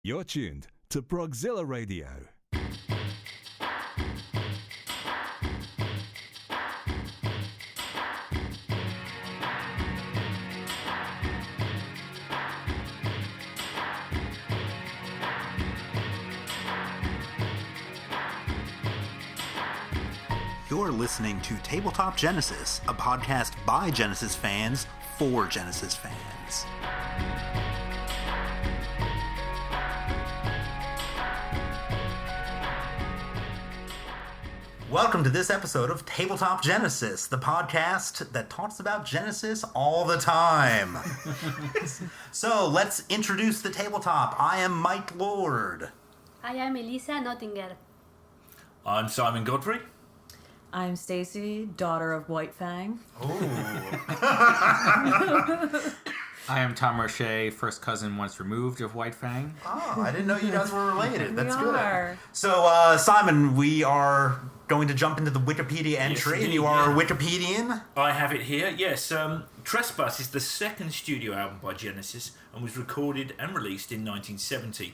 You're tuned to Progzilla Radio. You're listening to Tabletop Genesis, a podcast by Genesis fans for Genesis fans. Welcome to this episode of Tabletop Genesis, the podcast that talks about Genesis all the time. So, let's introduce the tabletop. I am Mike Lord. I am Elisa Nottinger. I'm Simon Godfrey. I'm Stacy, daughter of White Fang. I am Tom Roche, first cousin once removed of White Fang. Oh, I didn't know you guys were related. That's good. Are. So, Simon, we are going to jump into the Wikipedia entry, Yes, and you are a indeed, Wikipedian? I have it here, yes. Trespass is the second studio album by Genesis and was recorded and released in 1970.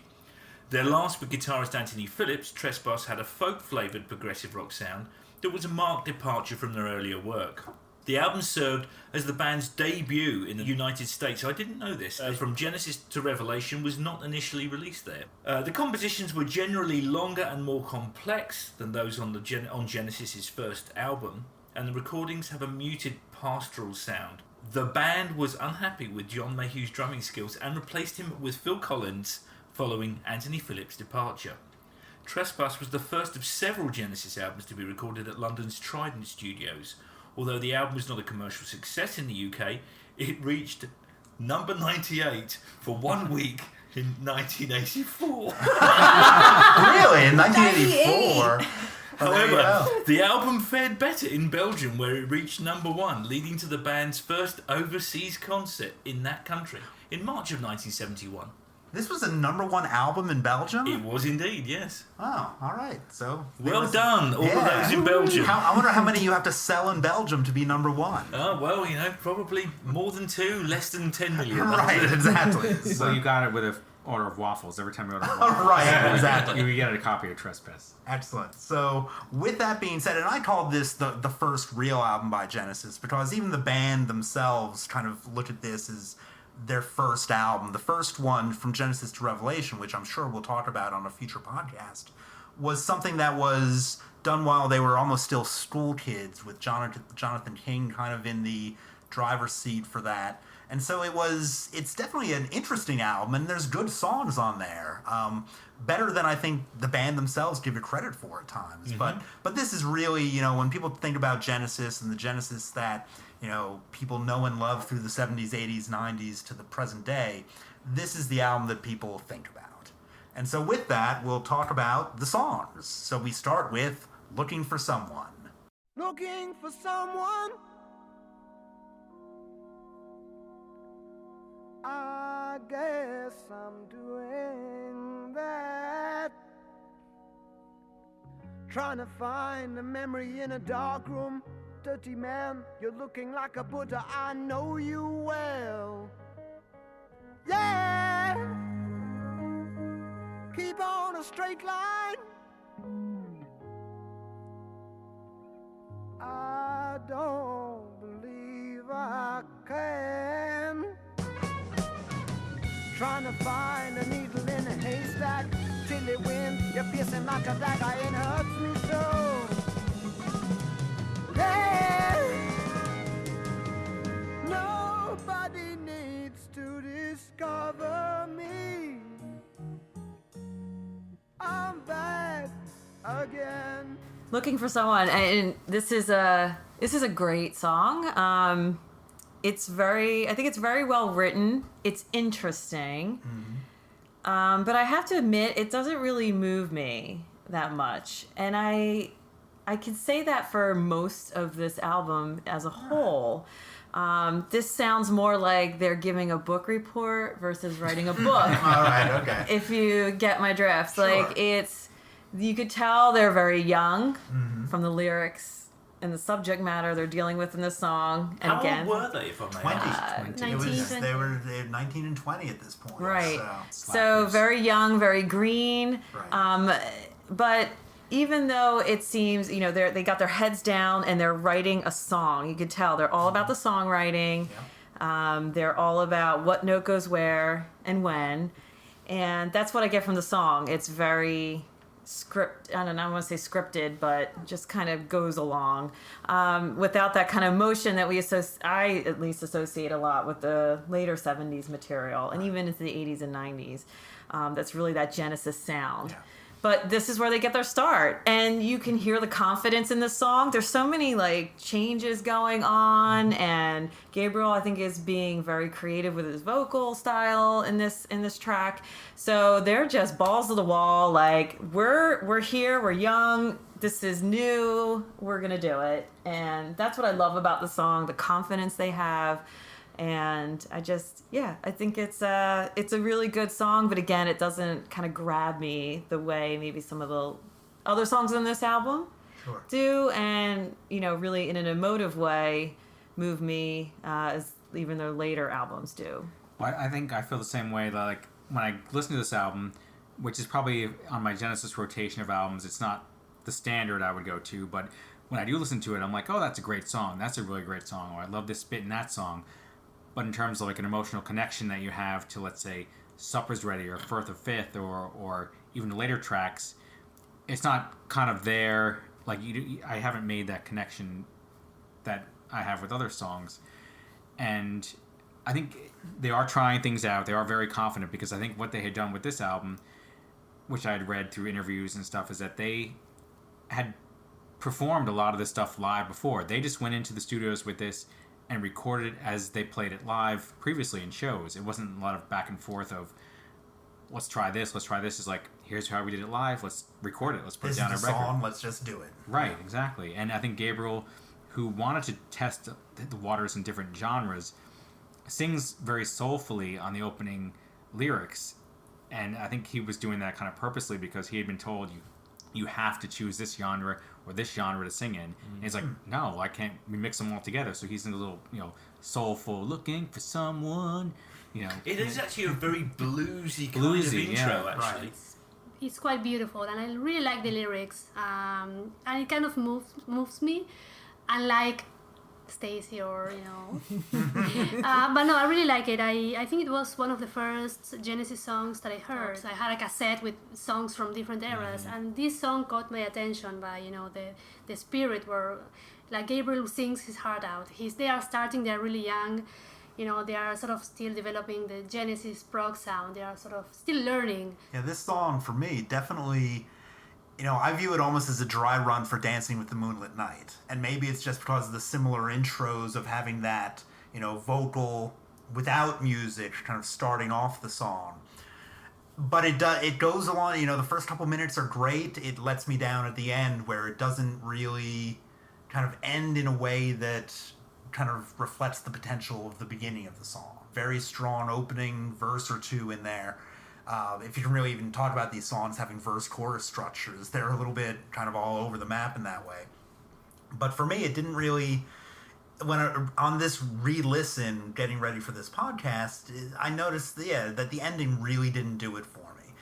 Their last with guitarist Anthony Phillips, Trespass had a folk-flavoured progressive rock sound that was a marked departure from their earlier work. The album served as the band's debut in the United States. I didn't know this. From Genesis to Revelation was not initially released there. The compositions were generally longer and more complex than those on Genesis's first album, and the recordings have a muted pastoral sound. The band was unhappy with John Mayhew's drumming skills and replaced him with Phil Collins following Anthony Phillips' departure. Trespass was the first of several Genesis albums to be recorded at London's Trident Studios. Although the album was not a commercial success in the UK, it reached number 98 for 1 week in 1984. Really? In 1984? However, the album fared better in Belgium, where it reached number 1, leading to the band's first overseas concert in that country in March of 1971. This was a number 1 album in Belgium? It was indeed, yes. Oh, all right. So Well done, all of those in Belgium. I wonder how many you have to sell in Belgium to be number 1. Oh, well, probably more than 2, less than 10 million. Right, exactly. So you got it with an order of waffles. Every time you order waffles, Right, exactly. you get a copy of Trespass. Excellent. So, with that being said, and I called this the first real album by Genesis, because even the band themselves kind of look at this as their first album. The first one, from Genesis to Revelation, which I'm sure we'll talk about on a future podcast, was something that was done while they were almost still school kids, with Jonathan King kind of in the driver's seat for that. And so it's definitely an interesting album, and there's good songs on there. Better than I think the band themselves give it credit for at times. Mm-hmm. But this is really, when people think about Genesis and the Genesis that, people know and love through the 70s, 80s, 90s to the present day, this is the album that people think about. And so with that, we'll talk about the songs. So we start with Looking for Someone. Looking for someone, I guess I'm doing that. Trying to find a memory in a dark room. Dirty man, you're looking like a Buddha, I know you well. Yeah, keep on a straight line. I don't believe I can. Trying to find a needle in a haystack. Chilly wind, you're piercing like a dagger, it hurts me so. Yeah. Nobody needs to discover me. I'm back again. Looking for Someone, and this is a great song. I think it's very well written. It's interesting. Mm-hmm. But I have to admit, it doesn't really move me that much. And I can say that for most of this album as a whole. This sounds more like they're giving a book report versus writing a book. All right, okay. If you get my drift. Sure. You could tell they're very young from the lyrics and the subject matter they're dealing with in the song. And How again, old were they, if I may 20. ask? 19. They were 19 and 20 at this point. right? So. So very young, very green. Right. But even though it seems, they got their heads down and they're writing a song, you could tell they're all about the songwriting. Yeah. They're all about what note goes where and when. And that's what I get from the song. It's very I don't want to say scripted, but just kind of goes along without that kind of emotion that I at least associate a lot with the later 70s material and even into the 80s and 90s. That's really that Genesis sound. Yeah. But this is where they get their start, and you can hear the confidence in this song. There's so many changes going on, and Gabriel, I think, is being very creative with his vocal style in this track. So they're just balls to the wall. We're here, we're young, this is new, we're gonna do it, and that's what I love about the song, the confidence they have. And I think it's a really good song, but again, it doesn't kind of grab me the way maybe some of the other songs on this album do, and really in an emotive way move me as even their later albums do. Well, I think I feel the same way. Like when I listen to this album, which is probably on my Genesis rotation of albums, it's not the standard I would go to, but when I do listen to it, I'm like, oh, that's a great song. That's a really great song. Or I love this bit in that song. But in terms of an emotional connection that you have to, let's say, Supper's Ready or Firth or Fifth or even the later tracks, it's not kind of there. I haven't made that connection that I have with other songs. And I think they are trying things out. They are very confident, because I think what they had done with this album, which I had read through interviews and stuff, is that they had performed a lot of this stuff live before. They just went into the studios with this and recorded it as they played it live previously in shows. It wasn't a lot of back and forth of, let's try this. It's here's how we did it live, let's record it, let's put it down on record. Song, let's just do it. Right, exactly. And I think Gabriel, who wanted to test the waters in different genres, sings very soulfully on the opening lyrics. And I think he was doing that kind of purposely, because he had been told, you have to choose this genre or this genre to sing in. And he's like, no, I can't. We mix them all together. So he's in a little, soulful, looking for someone, It is actually a very bluesy kind of intro, actually. Right. It's quite beautiful, and I really like the lyrics. And it kind of moves me, unlike Stacy or but no, I really like it. I think it was one of the first Genesis songs that I heard. I had a cassette with songs from different eras, and this song caught my attention by the spirit where Gabriel sings his heart out. They are really young. They are sort of still developing the Genesis prog sound. They are sort of still learning. Yeah, this song for me definitely, I view it almost as a dry run for Dancing with the Moonlit Night. And maybe it's just because of the similar intros of having that, vocal without music kind of starting off the song. But it goes along, the first couple minutes are great. It lets me down at the end, where it doesn't really kind of end in a way that kind of reflects the potential of the beginning of the song. Very strong opening verse or two in there. If you can really even talk about these songs having verse-chorus structures, they're a little bit kind of all over the map in that way. But for me, it didn't really... on this re-listen, getting ready for this podcast, I noticed, that the ending really didn't do it for me.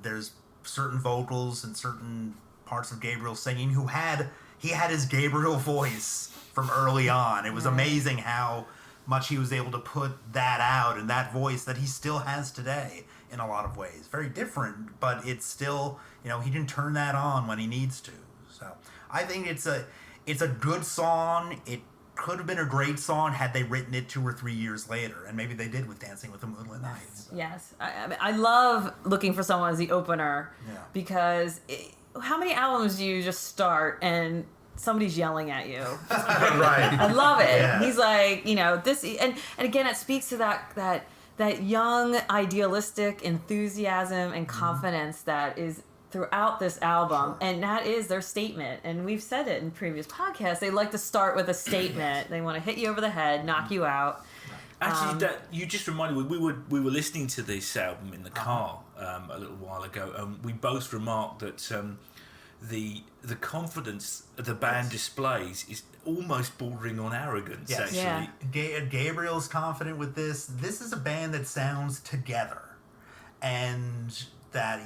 There's certain vocals and certain parts of Gabriel singing he had his Gabriel voice from early on. It was amazing how much he was able to put that out, and that voice that he still has today in a lot of ways. Very different, but it's still, he didn't turn that on when he needs to. So I think it's a good song. It could have been a great song had they written it 2 or 3 years later, and maybe they did with Dancing with the Moonlit Night. So. Yes. I love Looking for Someone as the opener, because how many albums do you just start and somebody's yelling at you? Right. I love it. Yeah. He's like, this, and again, it speaks to that young, idealistic enthusiasm and confidence that is throughout this album, and that is their statement. And we've said it in previous podcasts. They like to start with a statement. They want to hit you over the head, knock you out. Actually, that you just reminded me. We were listening to this album in the car a little while ago, and we both remarked that the confidence the band displays is almost bordering on arrogance. Yes. Actually, Gabriel's confident with this. This is a band that sounds together, and that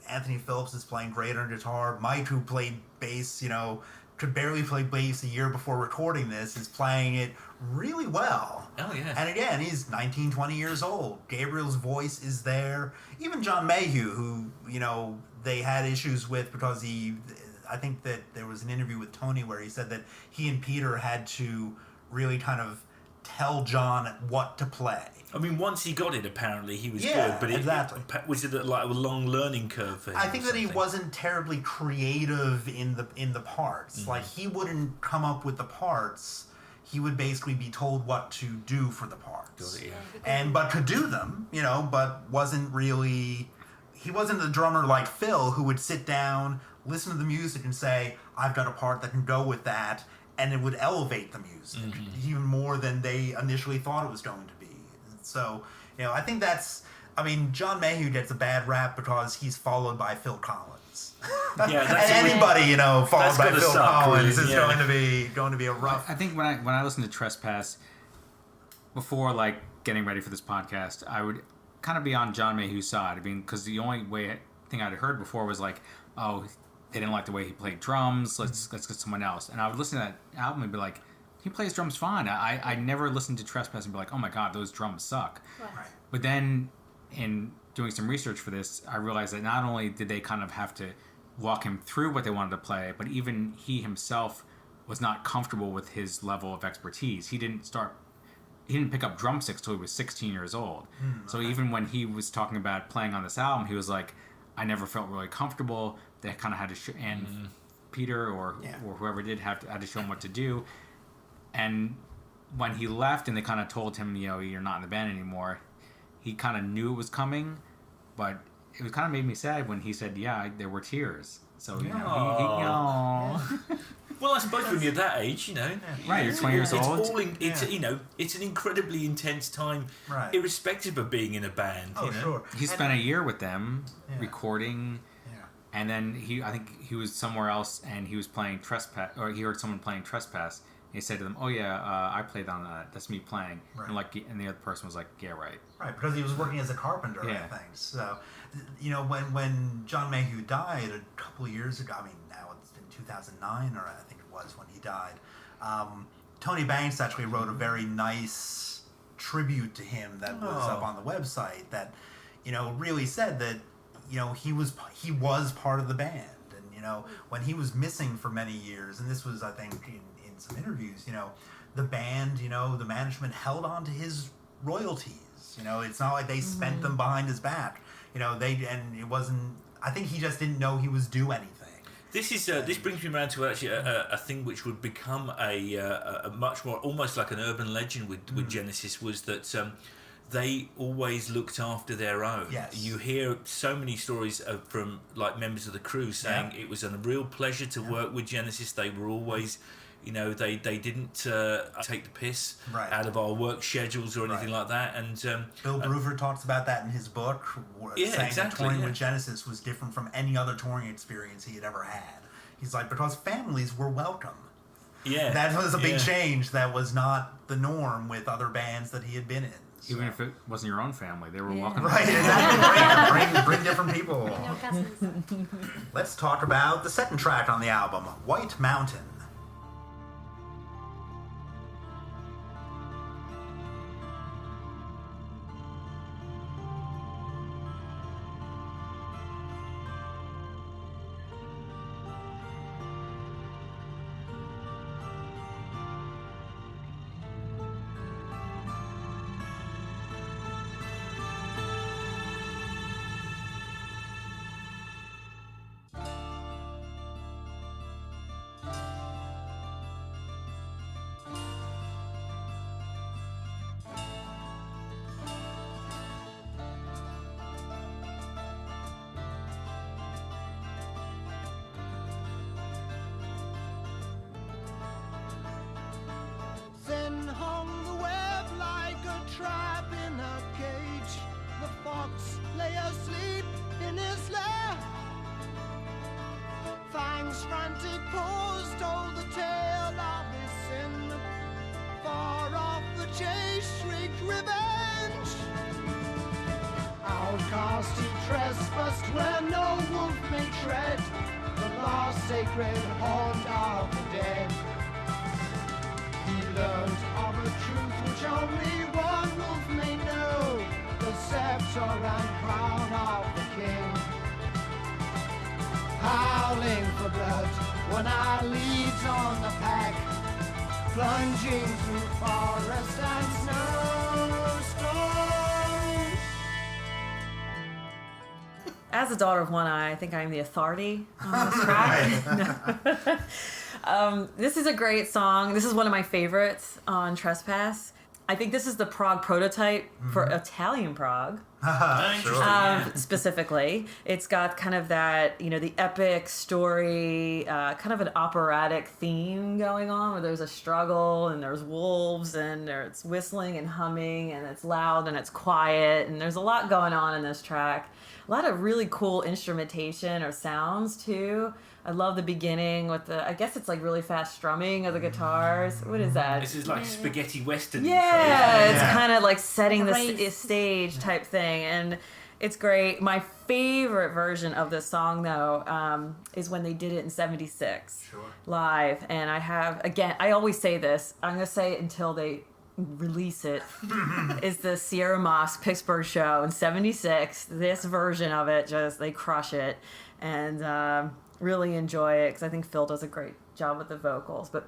Anthony Phillips is playing great on guitar. Mike, who played bass, could barely play bass a year before recording this, is playing it really well. Oh, yeah. And again, he's 19, 20 years old. Gabriel's voice is there. Even John Mayhew, who, they had issues with because I think that there was an interview with Tony where he said that he and Peter had to really kind of tell John what to play. I mean, once he got it, apparently he was Yeah, good. But exactly. Was it like a long learning curve for him? I think that he wasn't terribly creative in the parts. Mm-hmm. Like, he wouldn't come up with the parts. He would basically be told what to do for the parts. Got it, yeah. But could do them, but wasn't really... He wasn't a drummer like Phil who would sit down, listen to the music and say, I've got a part that can go with that, and it would elevate the music even more than they initially thought it was going to be. So, I think John Mayhew gets a bad rap because he's followed by Phil Collins. Yeah, and anybody, followed by Phil Collins really, is going to be a rough... I think when I listen to Trespass, before getting ready for this podcast, I would kind of be on John Mayhew's side. I mean, because the only thing I'd heard before was oh, they didn't like the way he played drums. Let's get someone else. And I would listen to that album and be like, he plays drums fine. I never listened to Trespass and be like, oh my god, those drums suck. Right. But then in doing some research for this, I realized that not only did they kind of have to walk him through what they wanted to play, but even he himself was not comfortable with his level of expertise. He didn't pick up drumsticks till he was 16 years old. So even when he was talking about playing on this album, he was like, I never felt really comfortable. They kind of had to and Peter or whoever did had to show him what to do. And when he left and they kind of told him, you're not in the band anymore, he kind of knew it was coming, but it was kind of made me sad when he said, there were tears. So, Well, I suppose when you're that age, Right, you're 20 years old. It's an incredibly intense time, Right. irrespective of being in a band. Oh, sure. He spent a year with them recording, Yeah. and then I think he was somewhere else and he was playing Trespass, or he heard someone playing Trespass. He said to them, "Oh yeah, I played on that. That's me playing." Right. And the other person was like, "Yeah, right." Right, because he was working as a carpenter, Yeah. I think. So, when John Mayhew died a couple of years ago, now it's in 2009, or I think it was when he died, Tony Banks actually wrote a very nice tribute to him that was up on the website that, really said that, he was part of the band. And, when he was missing for many years, and this was, I think, in some interviews, the band, the management held on to his royalties. It's not like they spent them behind his back. It wasn't. I think he just didn't know he was due anything. This brings me around to actually a thing which would become a much more almost like an urban legend with Genesis, was that they always looked after their own. Yes. You hear so many stories from members of the crew saying it was a real pleasure to work with Genesis. They were always, they didn't take the piss out of our work schedules or anything like that. And Bill Bruford talks about that in his book, saying that touring with Genesis was different from any other touring experience he had ever had. He's like, because families were welcome. Yeah, that was a big change. That was not the norm with other bands that he had been in. So. Even if it wasn't your own family, they were welcome. Right, exactly. Bring different people. Your cousins. Let's talk about the second track on the album, White Mountain. Then hung the web like a trap in a cage. The fox lay asleep in his lair. where no wolf may tread, the lost sacred haunt of the dead. He learned of a truth which only one wolf may know, the scepter and crown of the king. Howling for blood, one-eye leads on the pack, plunging through forest and snowstorm. As a daughter of One Eye, I think I'm the authority on this track. This is a great song. This is one of my favorites on Trespass. I think this is the prog prototype for Italian prog. Specifically. It's got kind of that, the epic story, kind of an operatic theme going on where there's a struggle and there's wolves and it's whistling and humming and it's loud and it's quiet and there's a lot going on in this track. A lot of really cool instrumentation or sounds too. I love the beginning with I guess it's like really fast strumming of the guitars. What is that? This is like spaghetti western. Yeah, it's kind of like setting the stage type thing, and it's great. My favorite version of this song, though, is when they did it in '76 live. And I always say this. I'm going to say it until they release it. Is the Sierra Mosque Pittsburgh show in '76. This version of it, they crush it. And really enjoy it because I think Phil does a great job with the vocals. But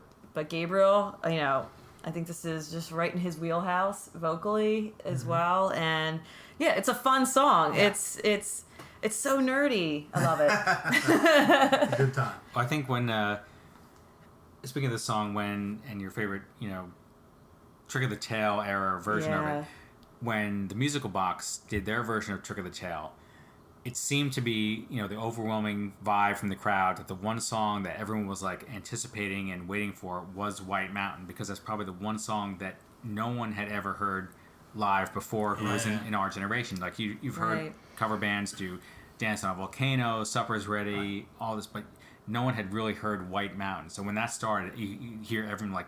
Gabriel, I think this is just right in his wheelhouse vocally as well. And yeah, it's a fun song. Yeah. It's so nerdy. I love it. Good time. I think when speaking of the song, and your favorite, Trick of the Tail era version of it, when the Musical Box did their version of Trick of the Tail, it seemed to be, the overwhelming vibe from the crowd that the one song that everyone was like anticipating and waiting for was White Mountain, because that's probably the one song that no one had ever heard live before who was in our generation. Like you've heard cover bands do Dance on a Volcano, Supper's Ready, all this, but no one had really heard White Mountain. So when that started, you hear everyone like,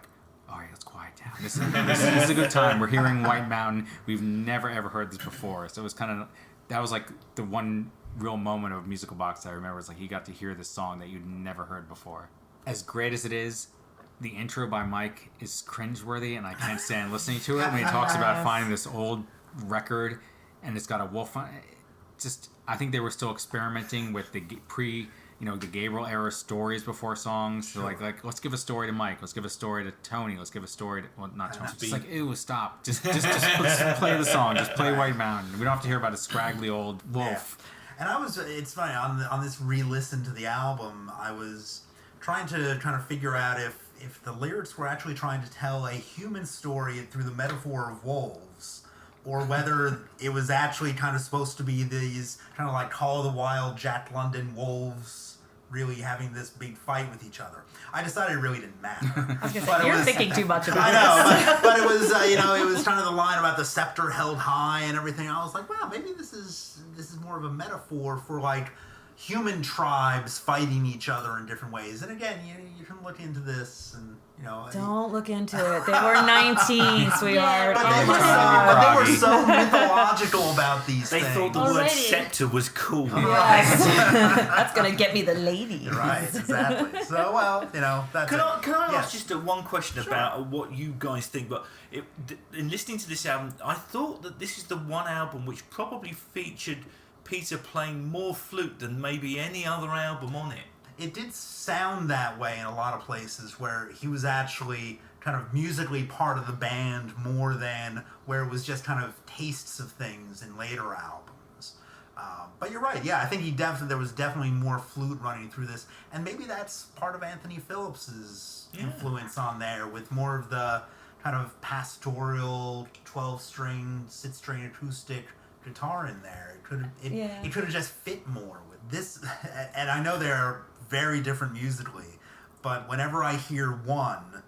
all right, let's quiet down. This is a good time. We're hearing White Mountain. We've never ever heard this before. So it was that was like the one real moment of Musical Box I remember. It's like you got to hear this song that you'd never heard before. As great as it is, the intro by Mike is cringeworthy, and I can't stand listening to it when he talks about finding this old record and it's got a wolf on it. I think they were still experimenting with the the Gabriel era stories before songs. So like let's give a story to Mike, let's give a story to Tony, let's give a story to not Tony. It's like, ew, stop. Just let's play the song. Just play White Mountain. We don't have to hear about a scraggly old wolf. Yeah. And it's funny, on this re-listen to the album, I was trying to figure out if the lyrics were actually trying to tell a human story through the metaphor of wolves, or whether it was actually kind of supposed to be these kind of like Call of the Wild, Jack London wolves really having this big fight with each other. I decided it really didn't matter. I was gonna say, you're thinking too much about it. I know, but it was it was kind of the line about the scepter held high and everything. I was like, wow, maybe this is more of a metaphor for like human tribes fighting each other in different ways. And again, you can look into this and don't look into it. They were 19, sweetheart. But they were so mythological about these things. They thought the word scepter was cool. Yes. That's gonna get me the lady. Right, exactly. So that's Can I ask just one question about what you guys think? But in listening to this album, I thought that this is the one album which probably featured Peter playing more flute than maybe any other album on it. It did sound that way in a lot of places, where he was actually kind of musically part of the band more than where it was just kind of tastes of things in later albums. But you're right. Yeah, I think there was definitely more flute running through this, and maybe that's part of Anthony Phillips's influence on there, with more of the kind of pastoral 12-string, 6-string acoustic guitar in there. It could have just fit more with this. And I know they're very different musically, but whenever I hear one,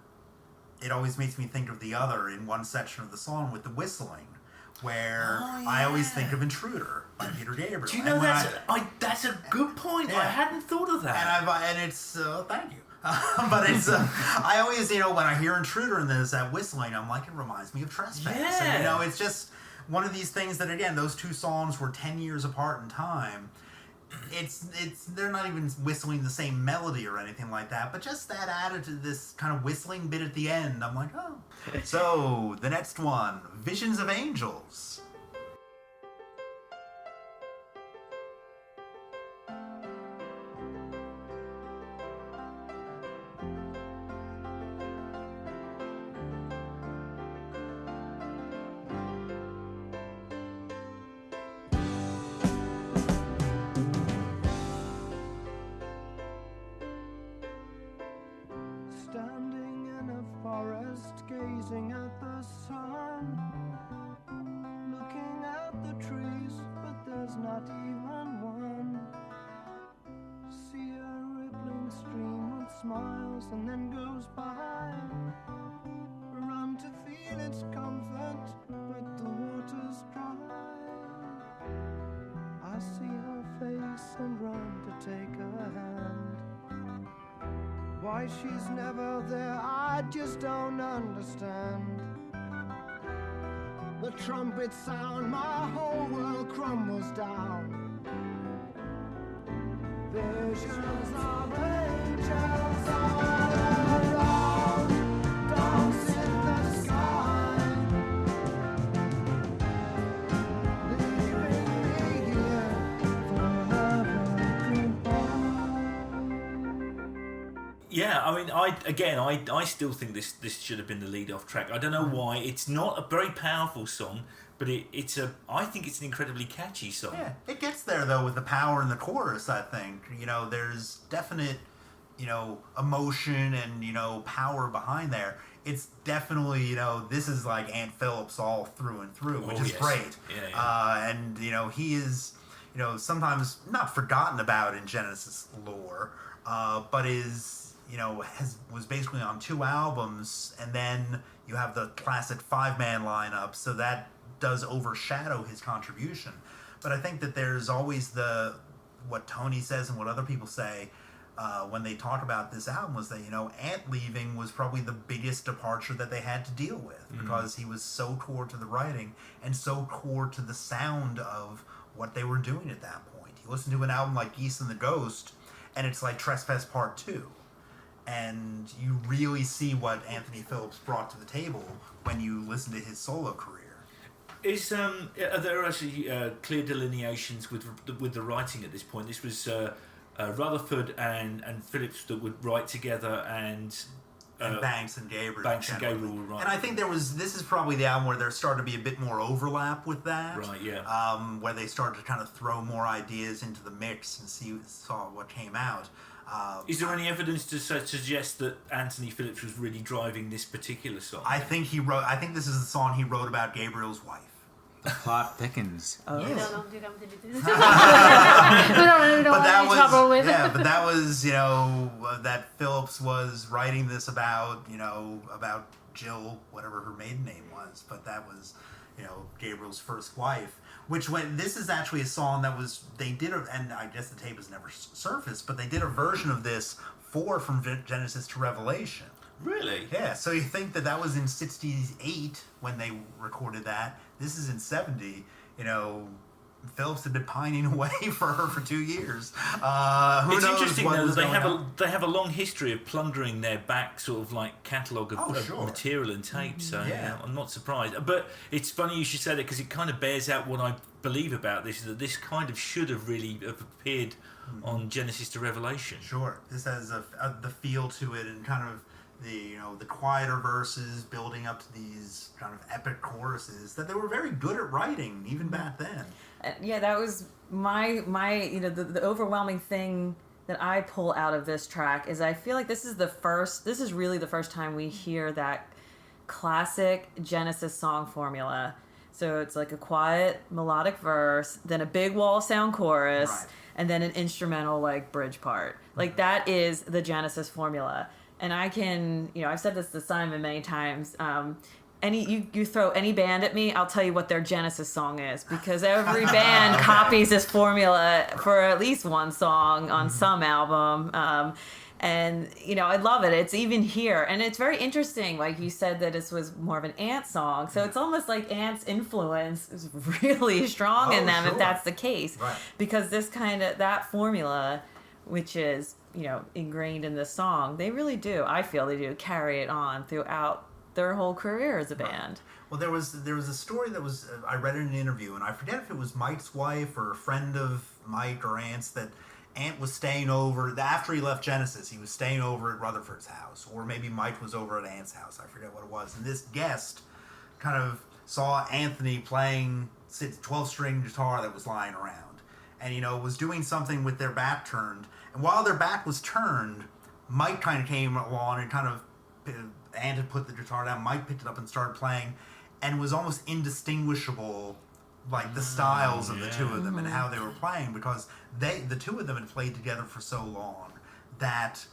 it always makes me think of the other in one section of the song with the whistling, where I always think of Intruder by Peter Gabriel. Do you know that's a good point. I hadn't thought of that. And it's thank you. But it's I always when I hear Intruder and there's that whistling, I'm like, it reminds me of Trespass. Yeah. And it's just one of these things that, again, those two songs were 10 years apart in time, it's they're not even whistling the same melody or anything like that, but just that added to this kind of whistling bit at the end. I'm like, oh. So the next one, Visions of Angels. Standing in a forest, gazing at the sun, looking at the trees, but there's not even one. See a rippling stream with smiles and then goes by. Run to feel its comfort, but the water's dry. I see her face and run to take her hand. Why she's never there, I just don't understand. The trumpet sound, my whole world crumbles down. Visions of angels all around, dance in the sky, leaving me here forever goodbye. Yeah, I mean, I still think this should have been the lead-off track. I don't know why. It's not a very powerful song, but I think it's an incredibly catchy song. Yeah, it gets there though with the power in the chorus. I think there's definite emotion and power behind there. It's definitely this is like Ant Phillips all through and through, which is great. Yeah. And he is sometimes not forgotten about in Genesis lore, but is was basically on 2 albums, and then you have the classic 5-man lineup, so that does overshadow his contribution. But I think that there's always what Tony says and what other people say when they talk about this album was that Ant leaving was probably the biggest departure that they had to deal with, because he was so core to the writing and so core to the sound of what they were doing at that point. You listen to an album like Geese and the Ghost, and it's like Trespass Part 2. And you really see what Anthony Phillips brought to the table when you listen to his solo career. Are there actually clear delineations with the writing at this point? This was Rutherford and Phillips that would write together, and Banks and Gabriel. Banks and Gabriel would write. And I think this is probably the album where there started to be a bit more overlap with that. Right, yeah. Where they started to kind of throw more ideas into the mix and saw what came out. Is there any evidence to suggest that Anthony Phillips was really driving this particular song? I think this is the song he wrote about Gabriel's wife. The plot thickens. Oh. Yes. No, you can't delete it. We don't But have any trouble with but that was that Phillips was writing this about about Jill, whatever her maiden name was, but that was Gabriel's first wife. This is actually a song that they did, and I guess the tape has never surfaced, but they did a version of this from Genesis to Revelation. Really? Yeah, so you think that was in 68 when they recorded that. This is in 70. Phillips had been pining away for her for 2 years. It's interesting though that they have a long history of plundering their back sort of like catalogue of material and tapes. So yeah, I'm not surprised. But it's funny you should say that, because it kind of bears out what I believe about this, that this kind of should have really appeared on Genesis to Revelation. Sure, this has the feel to it, and kind of the quieter verses building up to these kind of epic choruses that they were very good at writing even back then. Yeah, that was my the overwhelming thing that I pull out of this track is I feel like this is really the first time we hear that classic Genesis song formula. So it's like a quiet melodic verse, then a big wall sound chorus, right, and then an instrumental like bridge part. Like that is the Genesis formula. And I can, I've said this to Simon many times. You throw any band at me, I'll tell you what their Genesis song is, because every band copies this formula for at least one song on some album. And, I love it. It's even here. And it's very interesting. Like you said that this was more of an Ant song. So it's almost like Ant's influence is really strong in them, if that's the case. Right. Because that formula, which is, ingrained in this song, they really do, I feel they do, carry it on throughout their whole career as a band. Well, there was a story that was I read in an interview, and I forget if it was Mike's wife or a friend of Mike or Ant's, that Ant was staying over after he left Genesis. He was staying over at Rutherford's house, or maybe Mike was over at Ant's house. I forget what it was. And this guest kind of saw Anthony playing 12-string guitar that was lying around, and was doing something with their back turned. And while their back was turned, Mike kind of came along and Ant had put the guitar down. Mike picked it up and started playing, and was almost indistinguishable, like the styles of the two of them and how they were playing, because the two of them had played together for so long that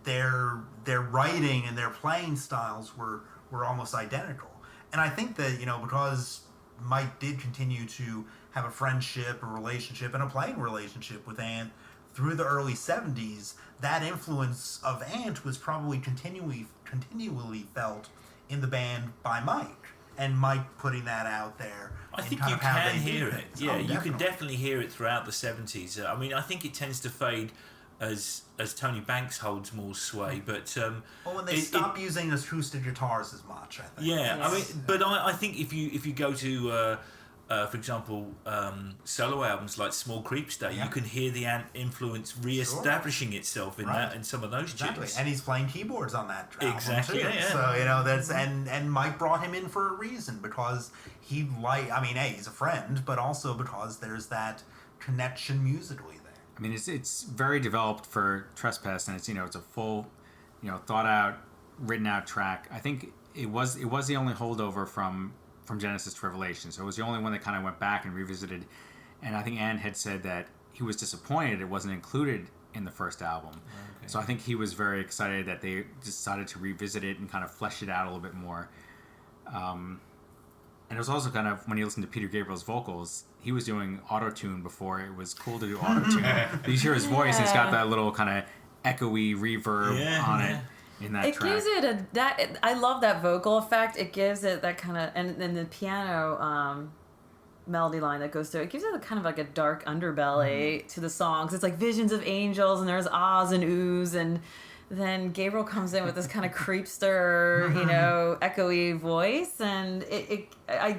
their writing and their playing styles were almost identical. And I think that because Mike did continue to have a friendship, a relationship, and a playing relationship with Ant through the early 70s, that influence of Ant was probably continually felt in the band by Mike, and Mike putting that out there. I think you can hear it. Yeah, you can definitely hear it throughout the 70s. I mean, I think it tends to fade as Tony Banks holds more sway, but when they stop using acoustic guitars as much, I think. Yeah, I mean, but I think if you go to for example, solo albums like Small Creeps Day, you can hear the Ant influence re-establishing itself in some of those tunes. And he's playing keyboards on that album exactly, too. Yeah. So that's and Mike brought him in for a reason, because he's a friend, but also because there's that connection musically there. I mean, it's very developed for Trespass, and it's a full, thought out, written out track. I think it was the only holdover from Genesis to Revelation, so it was the only one that kind of went back and revisited. And I think Ant had said that he was disappointed it wasn't included in the first album. Okay. So I think he was very excited that they decided to revisit it and kind of flesh it out a little bit more. And it was also kind of, when you listen to Peter Gabriel's vocals, he was doing auto-tune before it was cool to do auto-tune. You hear his voice, and it's got that little kind of echoey reverb on it. In that track. Gives it I love that vocal effect. It gives it that kind of, and then the piano melody line that goes through, it gives it kind of like a dark underbelly to the songs. It's like visions of angels, and there's ahs and oohs, and then Gabriel comes in with this kind of creepster, echoey voice, and it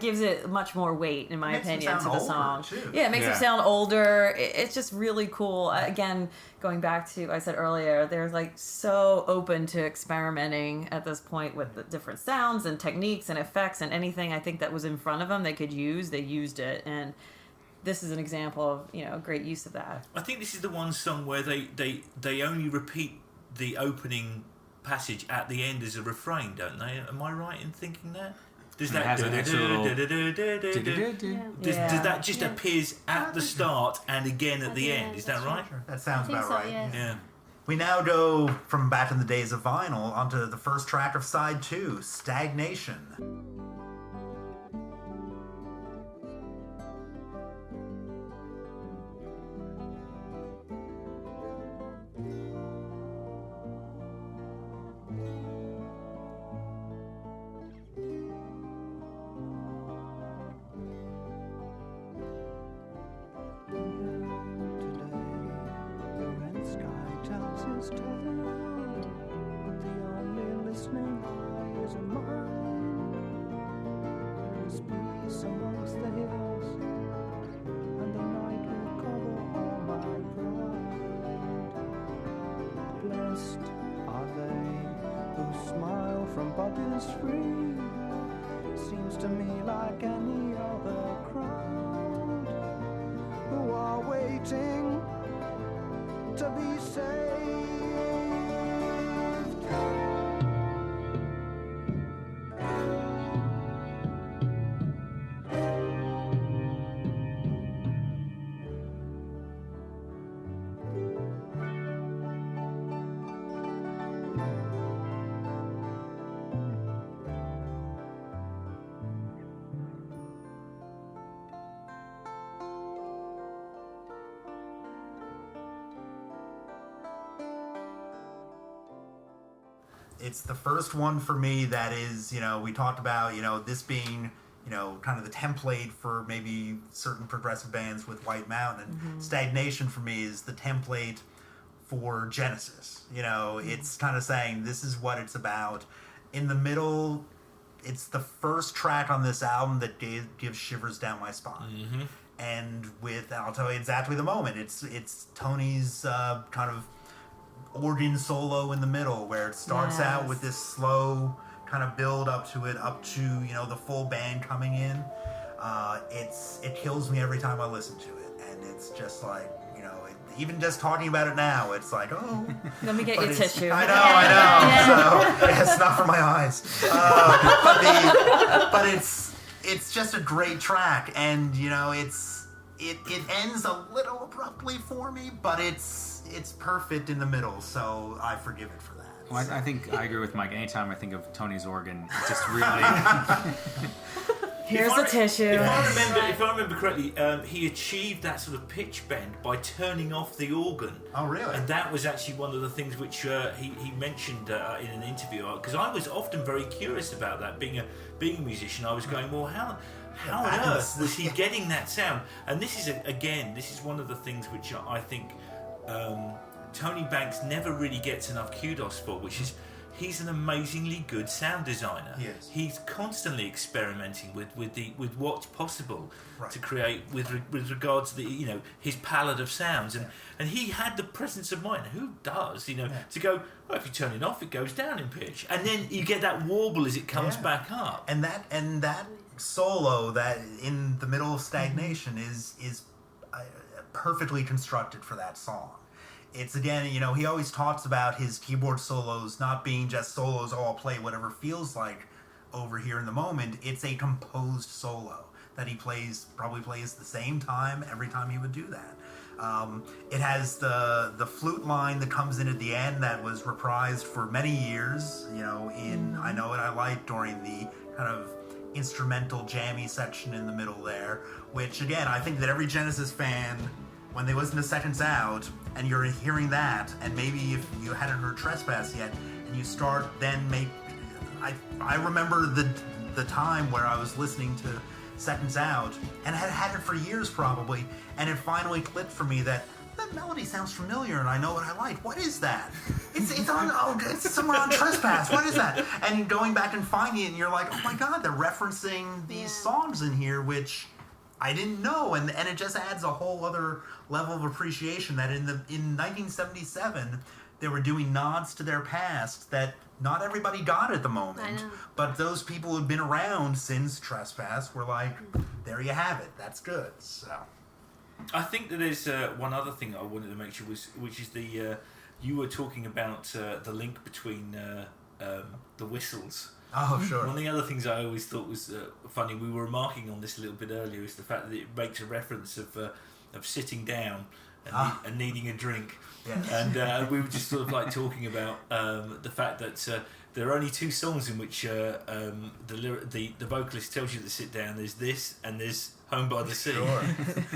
gives it much more weight, in my opinion, to the song. Yeah, it makes it sound older. It's just really cool. Again, going back to what I said earlier, they're like so open to experimenting at this point with the different sounds and techniques and effects, and anything I think that was in front of them they could use, they used it. And this is an example of great use of that. I think this is the one song where they only repeat the opening passage at the end as a refrain, don't they? Am I right in thinking that? Does that does that just appears at the start and again at the end? Is that right? That sounds about right. Yes. Yeah. We now go from back in the days of vinyl onto the first track of side 2, Stagnation. Seems to me like any other crowd who are waiting to be saved. It's the first one for me that is, we talked about, this being, kind of the template for maybe certain progressive bands with White Mountain. And Stagnation for me is the template for Genesis. It's kind of saying this is what it's about. In the middle, it's the first track on this album that gives shivers down my spine. And I'll tell you exactly the moment. It's Tony's kind of organ solo in the middle, where it starts out with this slow kind of build up to the full band coming in. It kills me every time I listen to it, and it's just like, even just talking about it now, it's like, oh. Let me get you tissue. I know. So it's not for my eyes. But it's just a great track, and it ends a little abruptly for me, but it's perfect in the middle, so I forgive it for that. Well, I think I agree with Mike. Anytime I think of Tony's organ, it just really. Here's the tissue. If I remember correctly, he achieved that sort of pitch bend by turning off the organ. Oh, really? And that was actually one of the things which he mentioned in an interview. Because I was often very curious about that. Being a musician, I was going, well, how on earth was he getting that sound? And this is one of the things which I think Tony Banks never really gets enough kudos for, which is he's an amazingly good sound designer. Yes. He's constantly experimenting with what's possible to create with regards to his palette of sounds, and he had the presence of mind. Who does to go? Well, if you turn it off, it goes down in pitch, and then you get that warble as it comes back up. And that solo that in the middle of Stagnation is perfectly constructed for that song. It's again, he always talks about his keyboard solos not being just solos, I'll play whatever feels like over here in the moment. It's a composed solo that he probably plays the same time every time he would do that. It has the flute line that comes in at the end that was reprised for many years, in I Know What I Like during the kind of instrumental jammy section in the middle there, which again, I think that every Genesis fan, when they listen to Seconds Out, and you're hearing that, and maybe if you hadn't heard Trespass yet, and you start then I remember the time where I was listening to Seconds Out, and had it for years probably, and it finally clicked for me that melody sounds familiar, and I know what I like. What is that? It's somewhere on Trespass. What is that? And going back and finding it, and you're like, oh my God, they're referencing these songs in here, which I didn't know, and it just adds a whole other level of appreciation that in 1977 they were doing nods to their past that not everybody got at the moment, but those people who'd been around since Trespass were like, there you have it, that's good. So I think that there's one other thing I wanted to make sure which is you were talking about the link between the whistles. Oh, sure. One of the other things I always thought was funny, we were remarking on this a little bit earlier, is the fact that it makes a reference of sitting down and needing a drink. Yes. And we were just sort of like talking about the fact that there are only two songs in which the vocalist tells you to sit down. There's this and there's Home by the Sea. Sure.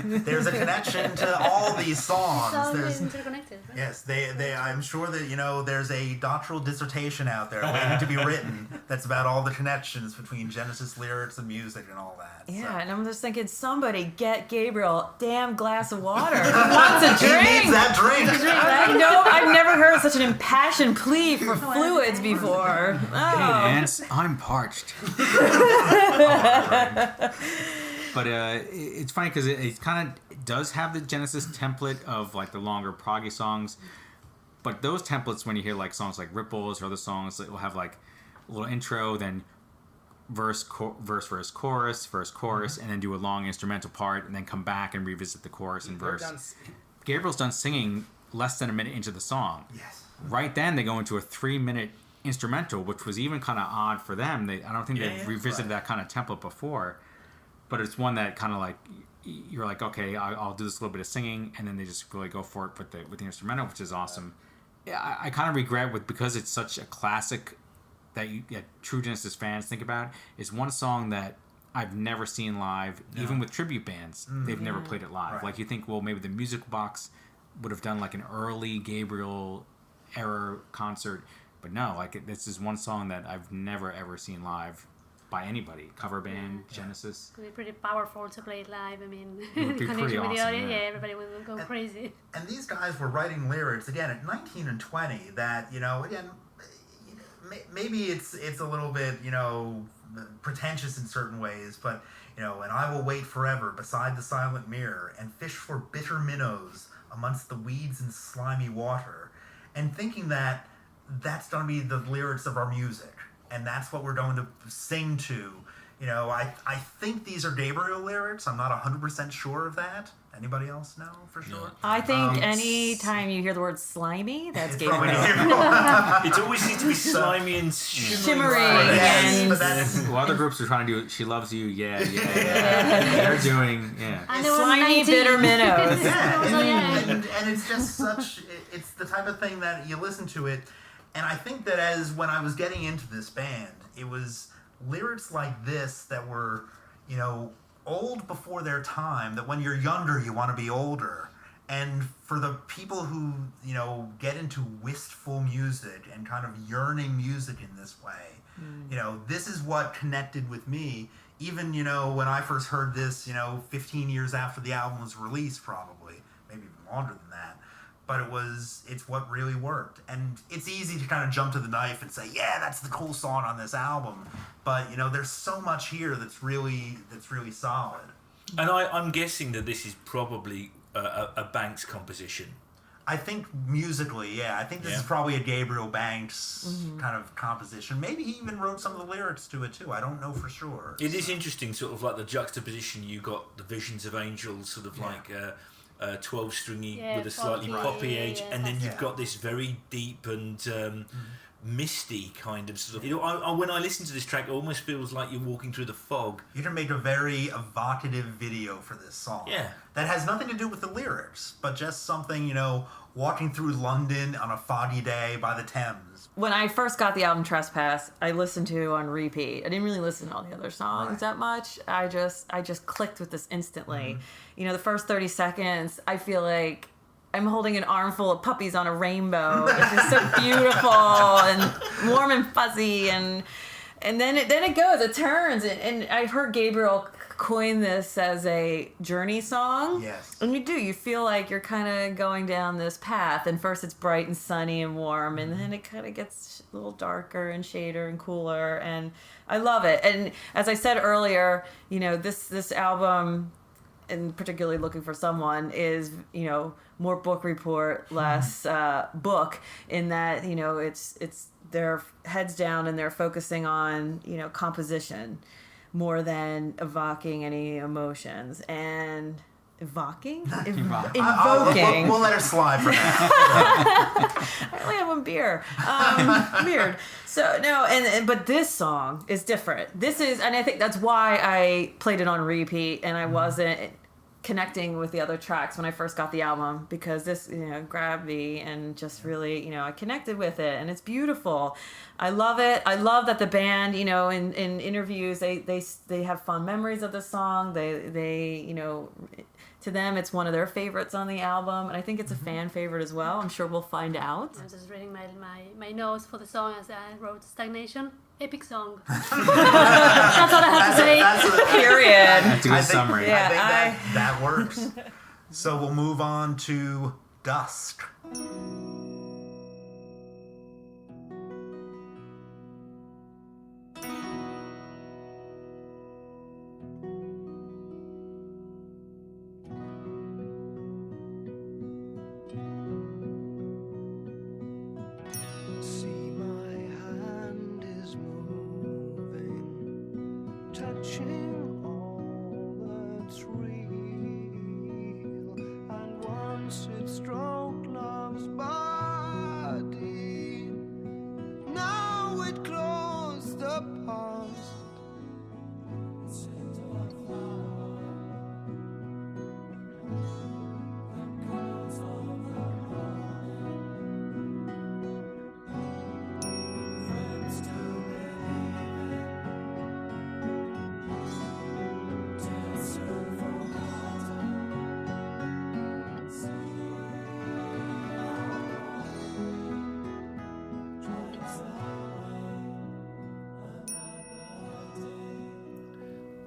There's a connection to all these songs. It's interconnected, right? Yes, I'm sure that there's a doctoral dissertation out there waiting to be written that's about all the connections between Genesis lyrics and music and all that. Yeah, so. and I'm just thinking, somebody get Gabriel a damn glass of water. He wants a drink. He needs that drink. I know. I've never heard such an impassioned plea for fluids before. Hey, Nance, I'm parched. But it's funny because it kind of does have the Genesis template of like the longer proggy songs, but those templates, when you hear like songs like Ripples or other songs that will have like a little intro, then verse, chorus, and then do a long instrumental part, and then come back and revisit the chorus and verse. Gabriel's done singing less than a minute into the song. Yes. Right then they go into a 3-minute instrumental, which was even kind of odd for them. I don't think they've revisited that kind of template before. But it's one that kind of like, you're like, okay, I'll do this little bit of singing, and then they just really go for it with the instrumental, which is awesome. Yeah, I kind of regret because it's such a classic that true Genesis fans think about. It's one song that I've never seen live, even with tribute bands. They've never played it live. Right. Like you think, well, maybe the Music Box would have done like an early Gabriel era concert. But no, like this is one song that I've never ever seen live by anybody. Cover band, Genesis. It could be pretty powerful to play it live. I mean, It would the be pretty connection with the awesome, audience, yeah. everybody will go crazy. And these guys were writing lyrics again at 19 and 20 that, again, maybe it's a little bit, pretentious in certain ways, but, and I will wait forever beside the silent mirror and fish for bitter minnows amongst the weeds and slimy water, and thinking that that's going to be the lyrics of our music, and that's what we're going to sing to. I think these are Gabriel lyrics. I'm not 100% sure of that. Anybody else know for sure? I think any time you hear the word slimy, that's It's probably Gabriel. It always seems to be slimy and Shimmery. Yes, and but that's Well, other groups are trying to do She Loves You, yeah. They're doing, And there was slimy 19. bitter minnows. and it's just such. It's the type of thing that you listen to it, and I think that as when I was getting into this band, it was lyrics like this that were, old before their time, that when you're younger you want to be older. And for the people who get into wistful music and kind of yearning music in this way, this is what connected with me. Even when I first heard this 15 years after the album was released, probably maybe even longer than that, but it's what really worked. And it's easy to kind of jump to the knife and say, yeah, that's the cool song on this album. But there's so much here that's really solid. And I'm guessing that this is probably a Banks composition. I think musically, yeah. I think this is probably a Gabriel Banks kind of composition. Maybe he even wrote some of the lyrics to it too. I don't know for sure. It is interesting, sort of like the juxtaposition. You got the Visions of Angels, sort of like 12-stringy with a slightly poppy edge, and then you've got this very deep and misty kind of sort of. When I listen to this track, it almost feels like you're walking through the fog. You can make a very evocative video for this song. Yeah. That has nothing to do with the lyrics, but just something, walking through London on a foggy day by the Thames. When I first got the album Trespass, I listened to on repeat. I didn't really listen to all the other songs that much. I just clicked with this instantly. The first 30 seconds, I feel like I'm holding an armful of puppies on a rainbow. It's just so beautiful and warm and fuzzy, and then it goes, it turns, and I've heard Gabriel coin this as a journey song. Yes. And you feel like you're kind of going down this path, and first it's bright and sunny and warm, and then it kind of gets a little darker and shadier and cooler, and I love it. And as I said earlier, this album, and particularly Looking for Someone, is more book report, less book, in that it's their heads down and they're focusing on composition more than evoking any emotions. And evoking? Invoking. We'll let her slide for now. I only had one beer. Weird. So no, but this song is different. And I think that's why I played it on repeat, and I wasn't connecting with the other tracks when I first got the album, because this grabbed me and just really I connected with it, and it's beautiful. I love it. I love that the band in interviews they have fond memories of the song. They to them it's one of their favorites on the album, and I think it's a fan favorite as well. I'm sure we'll find out. I'm just reading my notes for the song as I wrote Stagnation. Epic song. That's all I have to say. Period. That's a good summary. I think that works. So we'll move on to Dusk. Touching all that's real, and once it stroked love's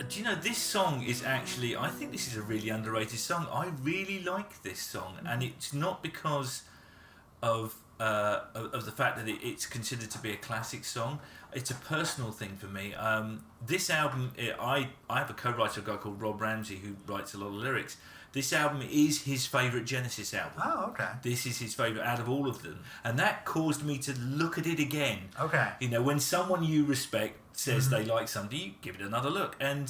Do you know, this song is actually, I think this is a really underrated song. I really like this song, and it's not because of the fact that it's considered to be a classic song. It's a personal thing for me. This album, I have a co-writer, a guy called Rob Ramsey, who writes a lot of lyrics. This album is his favourite Genesis album. Oh, okay. This is his favourite out of all of them. And that caused me to look at it again. Okay. You know, when someone you respect says they like something, you give it another look. And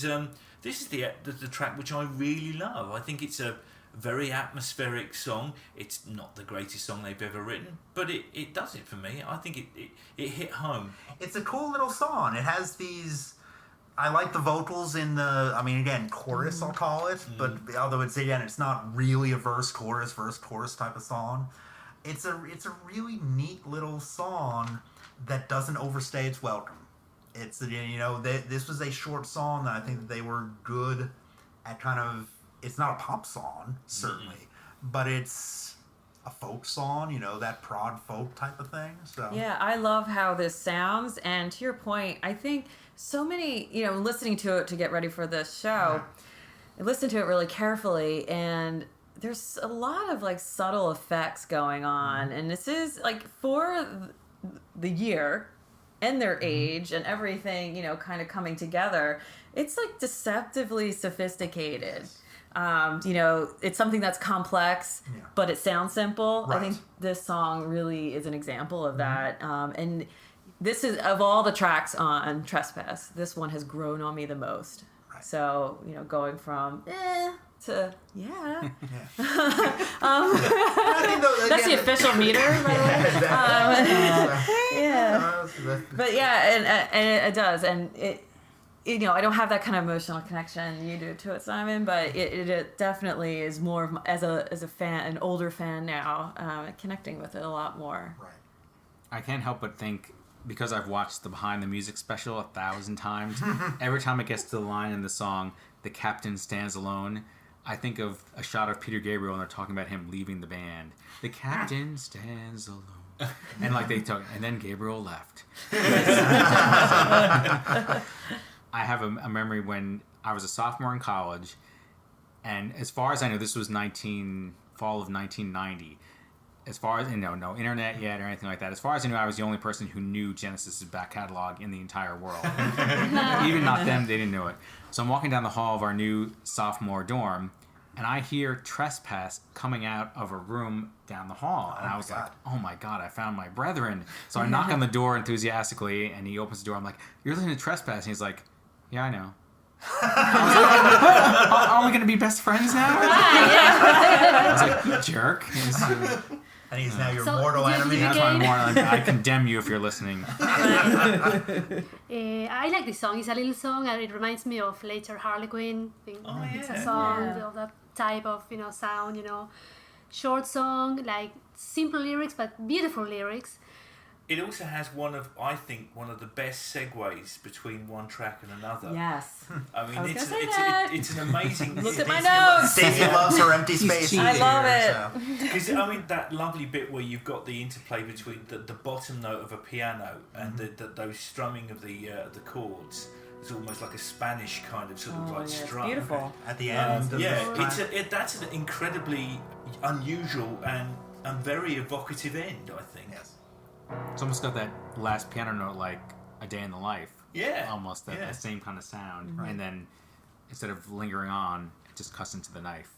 this is the track which I really love. I think it's a very atmospheric song. It's not the greatest song they've ever written, but it does it for me. I think it hit home. It's a cool little song. It has these... I like the vocals in the, I mean, again, chorus, I'll call it, but although it's not really a verse, chorus type of song. It's a really neat little song that doesn't overstay its welcome. It's, you know, this was a short song that I think that they were good at kind of, it's not a pop song, certainly, but it's a folk song, you know, that prog folk type of thing. So Yeah, I love how this sounds, and to your point, I think so many, you know, listening to it to get ready for this show, I listened to it really carefully, and there's a lot of like subtle effects going on, and this is like for the year and their age and everything, you know, kind of coming together. It's like deceptively sophisticated. You know, it's something that's complex, but it sounds simple. Right. I think this song really is an example of that. And this is, of all the tracks on Trespass, this one has grown on me the most. Right. So, you know, going from to yeah. I think That's the official meter, by the way. Yeah. But yeah, and it does. And it, you know, I don't have that kind of emotional connection you do to it, Simon, but it definitely is more of, as a fan, an older fan now, connecting with it a lot more. Right. I can't help but think, because I've watched the Behind the Music special 1,000 times, every time it gets to the line in the song, "The captain stands alone," I think of a shot of Peter Gabriel and they're talking about him leaving the band. The captain stands alone. And like they talk, and then Gabriel left. I have a memory when I was a sophomore in college, and as far as I know, this was fall of 1990. As far as, you know, no internet yet or anything like that. As far as I knew, I was the only person who knew Genesis' back catalog in the entire world. Even not them, they didn't know it. So I'm walking down the hall of our new sophomore dorm, and I hear Trespass coming out of a room down the hall. And I was like, oh my God, I found my brethren. So I knock on the door enthusiastically, and he opens the door. I'm like, "You're listening to Trespass?" And he's like, "Yeah, I know." I was like, are we going to be best friends now? I was like, "You jerk." And he's now your So, mortal did enemy. you That's get- my mortal enemy. I condemn you if you're listening. I like this song. It's a little song, and it reminds me of later Harlequin. It's a song of that type of, you know, sound. You know, short song, like simple lyrics but beautiful lyrics. It also has one of the best segues between one track and another. Yes. I mean, I was it's gonna say that. it's an amazing. Look at my notes. Stacy loves her empty spaces. I love it. Because I mean, that lovely bit where you've got the interplay between the bottom note of a piano and those strumming of the chords. It's almost like a Spanish kind of sort of like yeah, it's strum. beautiful. At the end. of Yeah, the that's an incredibly unusual and very evocative end, I think. Yes. It's almost got that last piano note like A Day in the Life. Yeah. Almost that same kind of sound. Right. And then instead of lingering on, it just cuts into the knife.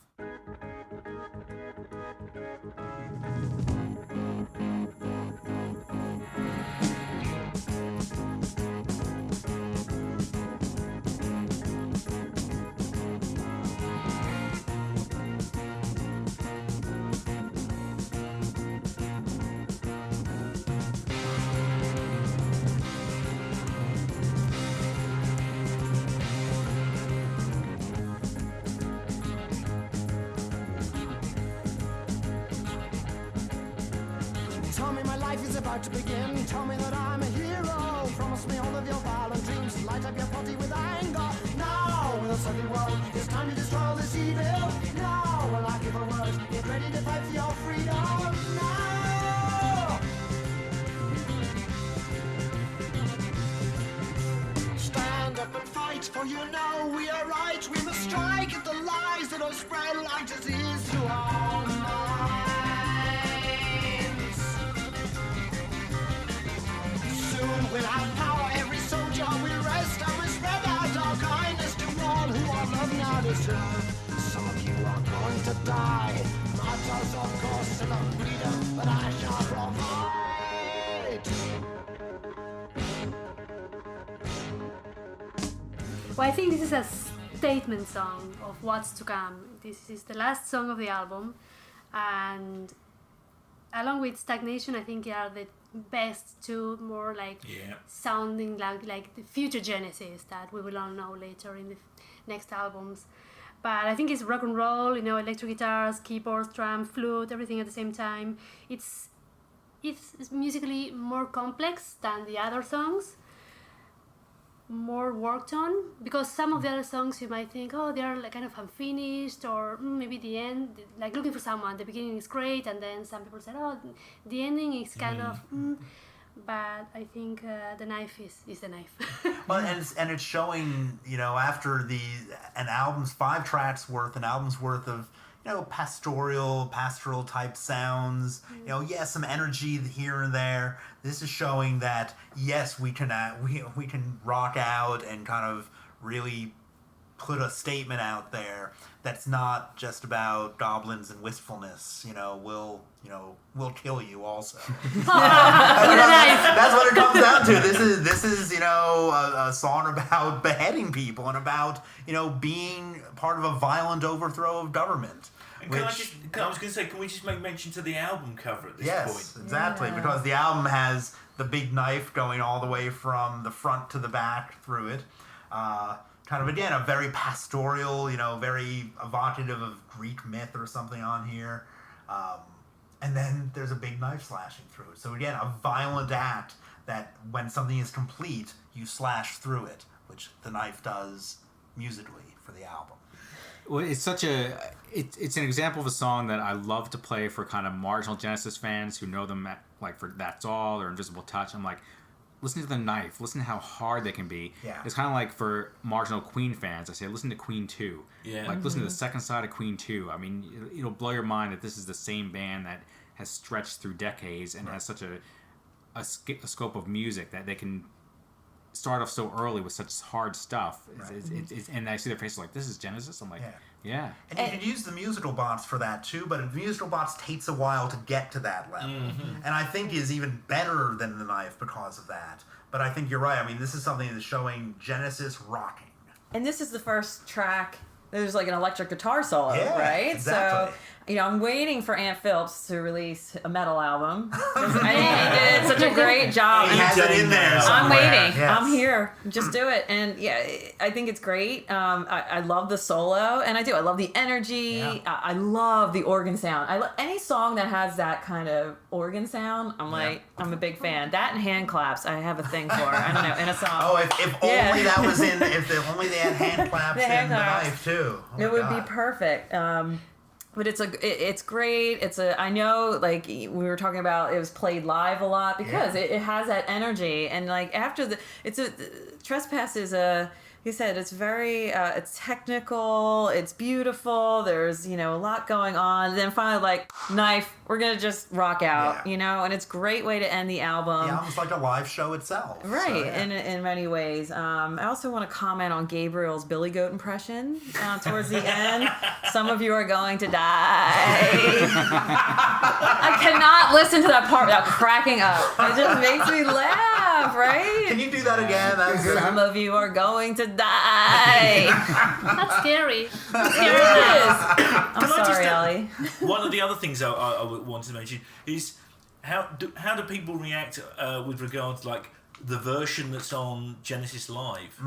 Tell me my life is about to begin. Tell me that I'm a hero. Promise me all of your violent dreams. Light up your body with anger. Now, with a sudden world, it's time to destroy this evil. Now, when I give a word, get ready to fight for your freedom. Now! Stand up and fight. right, for you know we are right. We must strike at the lies that are spread like disease through our minds. Soon we'll have power, every soldier will rest, and we spread out our kindness to all who our love now deserve. Some of you are going to die, martyrs of course to the freedom that I shall provide. Well, I think this is a statement song of what's to come. This is the last song of the album, and along with Stagnation, I think they are the best two, more like sounding like the future Genesis that we will all know later in the next albums. But I think it's rock and roll, electric guitars, keyboards, drums, flute, everything at the same time. It's musically more complex than the other songs, more worked on, because some of the other songs you might think, oh, they're like kind of unfinished, or maybe the end, like Looking for Someone, the beginning is great, and then some people said, oh, the ending is kind of but I think the knife is the knife. Well, and it's showing, after an album's 5 tracks worth, an album's worth of pastoral type sounds, yes, some energy here and there. This is showing that yes, we can rock out and kind of really put a statement out there that's not just about goblins and wistfulness. We'll kill you also. That's what it comes down to. This is a song about beheading people and about being part of a violent overthrow of government. And I was going to say, can we just make mention to the album cover at this point? Yes, exactly, because the album has the big knife going all the way from the front to the back through it. Kind of, again, a very pastoral, very evocative of Greek myth or something on here. And then there's a big knife slashing through it. So again, a violent act that when something is complete, you slash through it, which the knife does musically for the album. Well, it's an example of a song that I love to play for kind of marginal Genesis fans who know them for That's All or Invisible Touch. I'm like, listen to the knife, listen to how hard they can be. Yeah. It's kind of like for marginal Queen fans, I say, listen to Queen 2. Yeah. Listen to the second side of Queen 2. I mean, it'll blow your mind that this is the same band that has stretched through decades and has such a scope of music that they can start off so early with such hard stuff. And I see their faces like, this is Genesis? I'm like, yeah. And you can use the musical bots for that too, but the musical bots takes a while to get to that level. And I think is even better than the knife because of that. But I think you're right. I mean, this is something that's showing Genesis rocking. And this is the first track. There's like an electric guitar solo, right? Exactly. So, I'm waiting for Ant Phillips to release a metal album. I think he did such a great job. He has it in there somewhere. I'm waiting. Yes. I'm here. Just do it. And I think it's great. I love the solo, and I love the energy. Yeah. I love the organ sound. I love any song that has that kind of organ sound. I'm I'm a big fan. That and hand claps, I have a thing for. I don't know, in a song. Oh, if only that was in. If only they had hand claps in the knife too. Oh it would be perfect. But it's great. I know, like we were talking about, it was played live a lot because it has that energy. And like after Trespass is he said, it's very it's technical, it's beautiful, there's a lot going on. And then finally, like, knife, we're gonna just rock out, and it's a great way to end the album. Yeah, almost like a live show itself. Right, so, yeah. in many ways. I also want to comment on Gabriel's Billy Goat impression towards the end. Some of you are going to die. I cannot listen to that part without cracking up. It just makes me laugh, right? Can you do that again? That's Some of you are going to die. That's scary. I'm sorry, Ellie. One of the other things I wanted to mention is how do people react with regards to like the version that's on Genesis Live?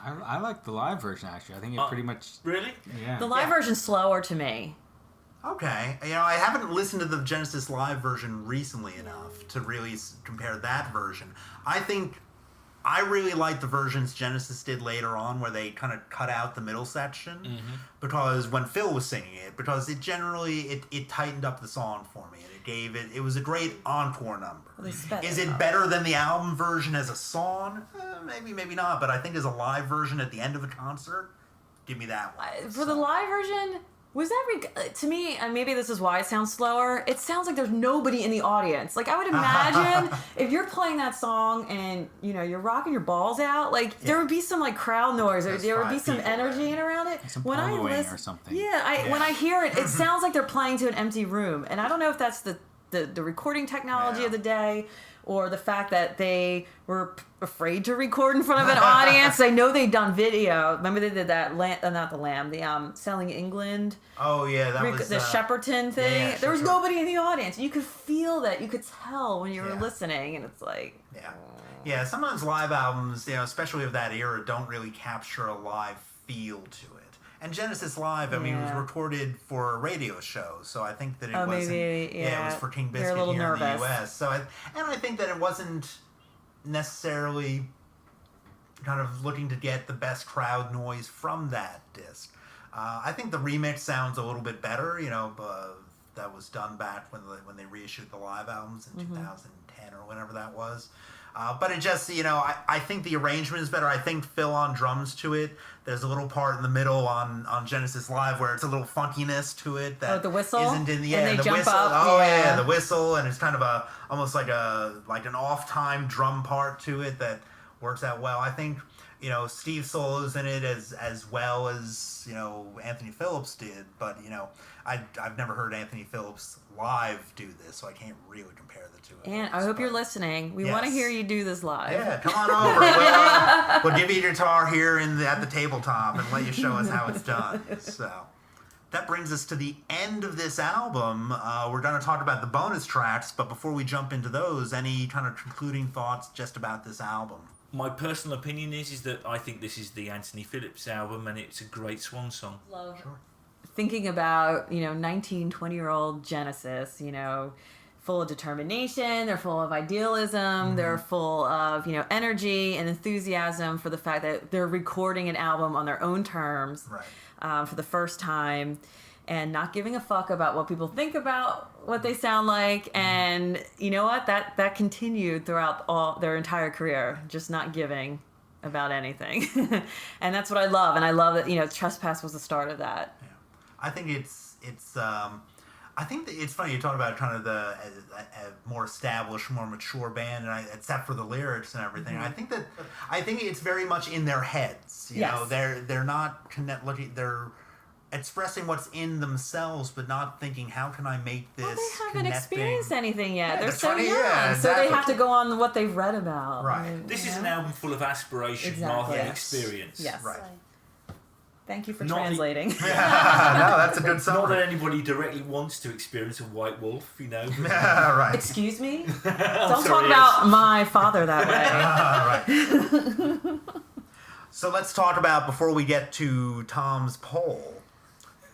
I like the live version, actually. I think it pretty much... Really? Yeah. The live version's slower to me. Okay. I haven't listened to the Genesis Live version recently enough to really compare that version. I think I really like the versions Genesis did later on where they kind of cut out the middle section because when Phil was singing it, because it generally it tightened up the song for me and it was a great encore number. Is it better than the album version as a song? Maybe not, but I think as a live version at the end of the concert, give me that one. For the live version, was that to me, and maybe this is why it sounds slower, it sounds like there's nobody in the audience. Like, I would imagine if you're playing that song and, you're rocking your balls out, like, there would be some, like, crowd noise, or there would be some energy in around it. Some poloing or something. Yeah, when I hear it, it sounds like they're playing to an empty room. And I don't know if that's the recording technology of the day, or the fact that they were afraid to record in front of an audience. I know they'd done video. Remember they did that, not the Lamb, the Selling England. Oh, yeah, that was... The Shepperton thing. Yeah, there was nobody in the audience. You could feel that. You could tell when you were listening, and it's like... Yeah, sometimes live albums, especially of that era, don't really capture a live feel to it. And Genesis Live, I mean, it was recorded for a radio show, so I think that it wasn't... it was for King Biscuit here in the U.S. So I think that it wasn't necessarily kind of looking to get the best crowd noise from that disc. I think the remix sounds a little bit better, that was done back when they reissued the live albums in 2010 or whenever that was. But it just, I think the arrangement is better. I think Phil on drums to it. There's a little part in the middle on Genesis Live where it's a little funkiness to it that the whistle? isn't in the and they the jump whistle. up. Oh yeah, the whistle, and it's kind of almost like an off-time drum part to it that works out well. I think Steve solos in it as well as Anthony Phillips did, but I've never heard Anthony Phillips live do this, so I can't really compare the two. And I hope you're listening. We want to hear you do this live. Yeah, come on over. We'll give you your guitar here at the tabletop and let you show us how it's done. So that brings us to the end of this album. We're going to talk about the bonus tracks, but before we jump into those, any kind of concluding thoughts just about this album? My personal opinion is that I think this is the Anthony Phillips album, and it's a great swan song. Love. Sure. Thinking about 19, 20-year-old Genesis, full of determination, they're full of idealism, they're full of energy and enthusiasm for the fact that they're recording an album on their own terms for the first time, and not giving a fuck about what people think about what they sound like. And you know what, that continued throughout their entire career, just not giving about anything. And that's what I love, and I love that Trespass was the start of that. I think I think that it's funny you talk about kind of a more established, more mature band, and except for the lyrics and everything. I think it's very much in their heads. You know, they're not they're expressing what's in themselves, but not thinking, how can I make this? Well, they haven't experienced anything yet. Yeah, they're so young, exactly. so they have to go on what they've read about. Right. This is an album full of aspiration rather than experience. Yes. Right. Thank you for translating. No, that's a good summary. Not that anybody directly wants to experience a white wolf, Right. Excuse me? Don't talk about my father that way. Right. So let's talk about, before we get to Tom's poll,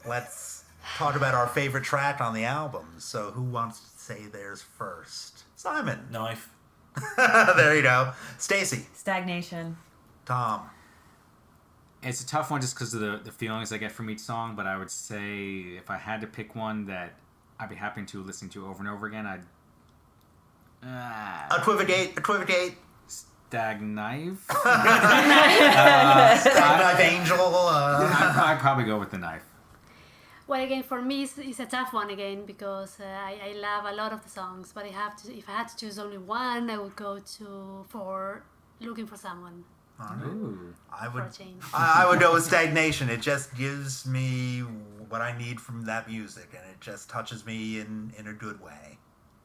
let's talk about our favorite track on the album. So who wants to say theirs first? Simon. Knife. There you go. Stacy. Stagnation. Tom. It's a tough one just because of the feelings I get from each song, but I would say if I had to pick one that I'd be happy to listen to over and over again, I'd... Equivocate. Stagknife. Stagknife Angel. I'd probably go with the knife. Well, again, for me, it's a tough one again because I love a lot of the songs, but if I had to choose only one, I would go for Looking for Someone. Ooh. I would go with Stagnation. It just gives me what I need from that music, and it just touches me in a good way.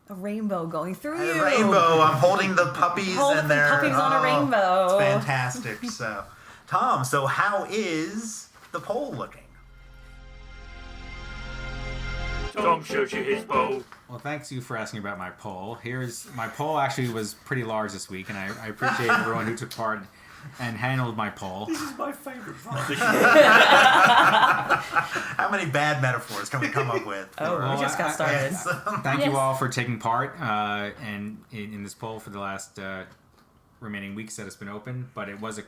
A rainbow going through you. A rainbow. I'm holding the puppies and they're puppies on a rainbow. It's fantastic. So, Tom, how is the poll looking? Tom shows you his poll. Well, thanks you for asking about my poll. My poll actually was pretty large this week, and I appreciate everyone who took part and handled my poll. This is my favourite part of the show. How many bad metaphors can we come up with? We just got started. Thank you all for taking part in this poll for the last remaining weeks that it's been open, but it was a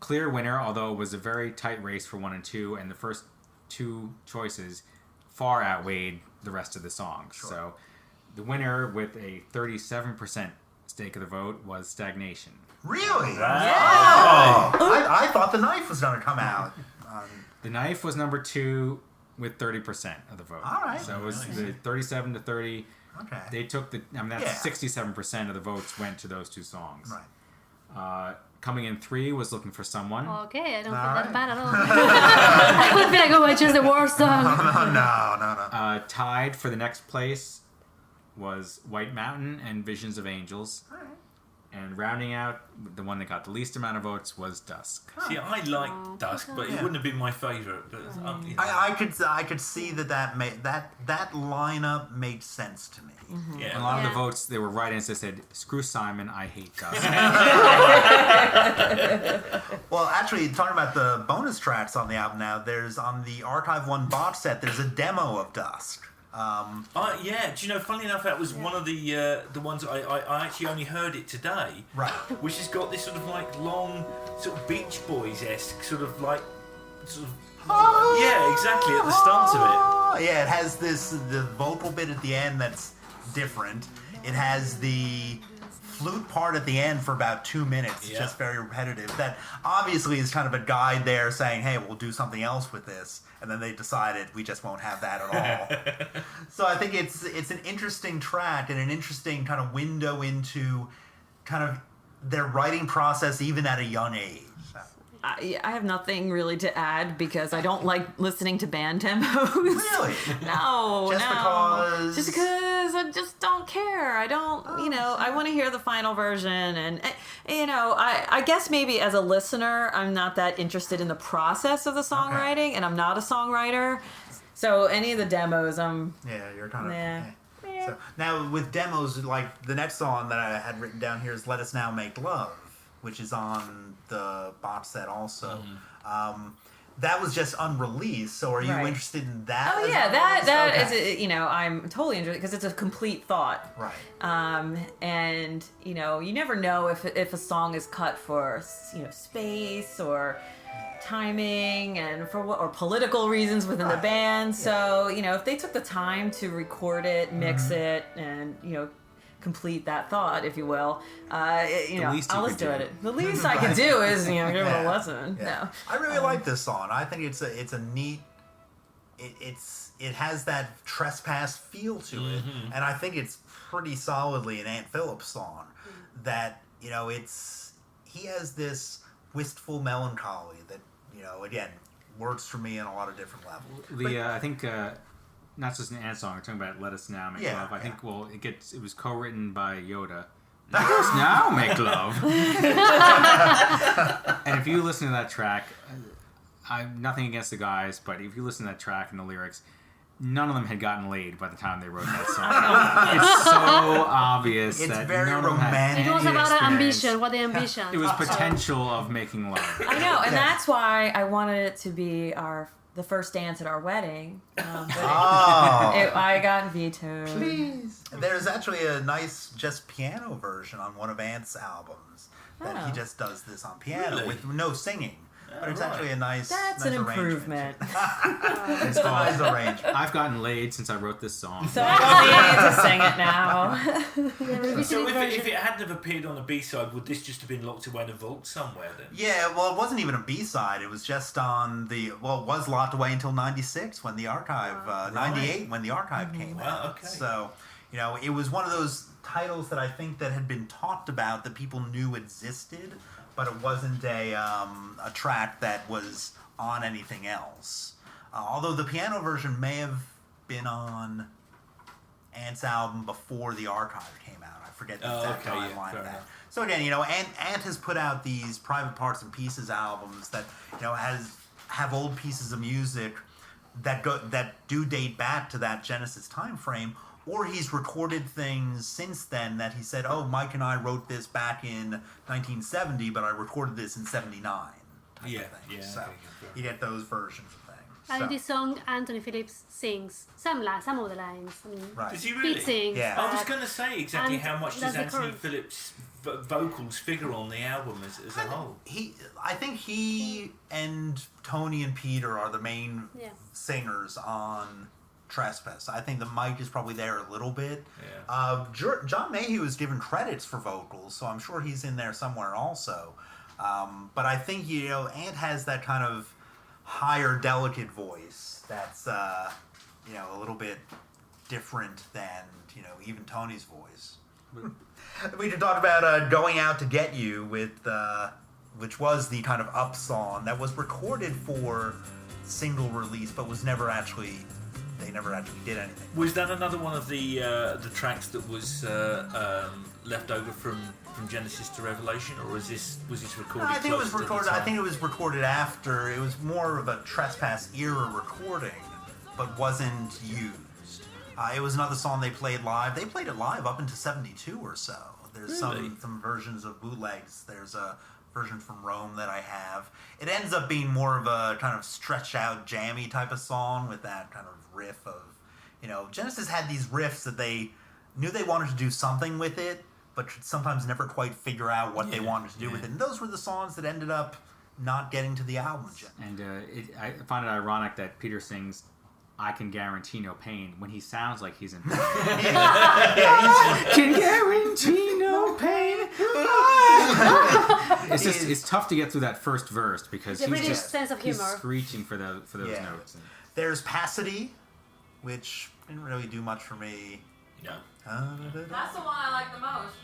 clear winner, although it was a very tight race for 1 and 2, and the first 2 choices far outweighed the rest of the songs. Sure. So the winner with a 37% stake of the vote was Stagnation. Really? Yeah. I thought The Knife was going to come out. The Knife was number 2 with 30% of the vote. All right. So it was the 37 to 30. Okay. They took that's 67% of the votes went to those 2 songs. Right. Coming in 3 was Looking for Someone. Okay, I don't feel All that right. bad at all. I would feel like, oh, I chose the worst song. No. Tied for the next place was White Mountain and Visions of Angels. All right. And rounding out, the one that got the least amount of votes was Dusk. See, I like Dusk, but it wouldn't have been my favourite. But you know. I could see that lineup made sense to me. Yeah. A lot of the Yeah. votes, they were write-ins that said, "Screw Simon, I hate Dusk." Well, actually, talking about the bonus tracks on the album now, there's on the Archive 1 box set, there's a demo of Dusk. Yeah, do you know, funnily enough, that was one of the ones I actually only heard it today. Right. Which has got this sort of like long, sort of Beach Boys-esque sort of like, yeah, exactly, at the start of Yeah, it has the vocal bit at the end that's different. It has the flute part at the end for about 2 minutes, Yeah. just very repetitive. That obviously is kind of a guide there saying, hey, we'll do something else with this. And then they decided we just won't have that at all. So I think it's an interesting track and an interesting kind of window into kind of their writing process even at a young age. I have nothing really to add because I don't like listening to band tempos. Really? No, Just because? Just because I just don't care. I don't, I want to hear the final version. And, I guess maybe as a listener, I'm not that interested in the process of the songwriting, and I'm not a songwriter. So any of the demos, Yeah, you're kind of... Yeah. okay. So, now, with demos, like, the next song that I had written down here is Let Us Now Make Love, which is on the box set also. That was just unreleased, so are you Right. interested in that? Oh as yeah, unreleased? that Okay. is, I'm totally interested because it's a complete thought. Right. And you never know if a song is cut for space or timing and for what or political reasons within the band. So if they took the time to record it, mix it, and complete that thought, if you will, least you I'll could listen to do. it. The least I can do is give it a listen. Yeah. No. I really like this song. I think it's a neat. It has that Trespass feel to it, and I think it's pretty solidly an Ant Phillips song. That he has this wistful melancholy that again works for me on a lot of different levels. I think not just an Ant song. We're talking about "Let Us Now Make Love." I think it was co-written by Yoda. Let us now make love. And if you listen to that track, I'm nothing against the guys, but if you listen to that track and the lyrics, none of them had gotten laid by the time they wrote that song. It's so obvious It's that very none of them had romantic. It was any about experience. ambition. What the ambition? It was potential of making love. I know, and that's why I wanted it to be the first dance at our wedding. But I got vetoed. Please. There's actually a nice just piano version on one of Ant's albums that he just does this on piano Really? with no singing. But it's right. actually a nice That's nice an arrangement. improvement. It's a nice arrangement. I've gotten laid since I wrote this song. So I don't need to sing it now. So if it hadn't have appeared on the B-side, would this just have been locked away in a vault somewhere then? Yeah, well, it wasn't even a B-side. It was just on it was locked away until 96 when the archive, 98 when the archive came Wow, out. okay. So, it was one of those titles that I think that had been talked about that people knew existed, but it wasn't a track that was on anything else. Although the piano version may have been on Ant's album before the archive came out. I forget the exact timeline fair of that. enough. So again, Ant has put out these Private Parts and Pieces albums that have old pieces of music that do date back to that Genesis time frame, or he's recorded things since then that he said, "Oh, Mike and I wrote this back in 1970, but I recorded this in '79." Yeah, So okay, you get those versions of things. And in So- this song, Anthony Phillips sings some of the lines. I mean, Right. Does he really? Pete sings. Yeah. I was going to say exactly And how much does that's the Anthony chorus. Phillips vocals figure on the album as a whole. I think he and Tony and Peter are the main singers on Trespass. I think the mic is probably there a little bit. Yeah. John Mayhew is given credits for vocals, so I'm sure he's in there somewhere also. But I think, Ant has that kind of higher, delicate voice that's, a little bit different than, even Tony's voice. We could talk about Going Out to Get You, which was the kind of up song that was recorded for single release, but was never actually... They never actually did anything. Was that another one of the tracks that was left over from Genesis to Revelation, or was this recorded? I think it was recorded. I think it was recorded after. It was more of a Trespass era recording, but wasn't used. It was another song they played live. They played it live up into '72 or so. There's some versions of bootlegs. There's a version from Rome that I have. It ends up being more of a kind of stretched out, jammy type of song with that kind of riff of, Genesis had these riffs that they knew they wanted to do something with it, but could sometimes never quite figure out what they wanted to do with it. And those were the songs that ended up not getting to the album. And I find it ironic that Peter sings "I Can Guarantee No Pain" when he sounds like he's in pain. Can guarantee no pain. It's tough to get through that first verse because It's a he's British just sense of he's humor. screeching for those notes. There's Passity, which didn't really do much for me. No. That's the one I like the most.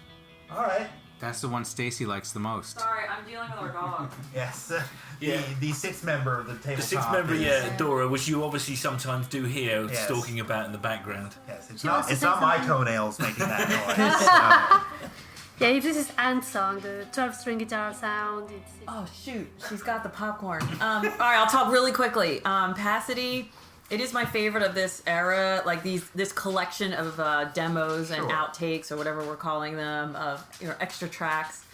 All right. That's the one Stacy likes the most. Sorry, I'm dealing with our dog. Yes. Yeah. The sixth member of the tabletop. The sixth member, Dora, which you obviously sometimes do hear stalking about in the background. Yes, it's She wants to it's say not my something. toenails making that noise. Yeah, if this is Ant's song, the 12-string guitar sound, it's Oh shoot, she's got the popcorn. All right, I'll talk really quickly. Passity, it is my favorite of this era. Like this collection of demos and outtakes or whatever we're calling them, of extra tracks.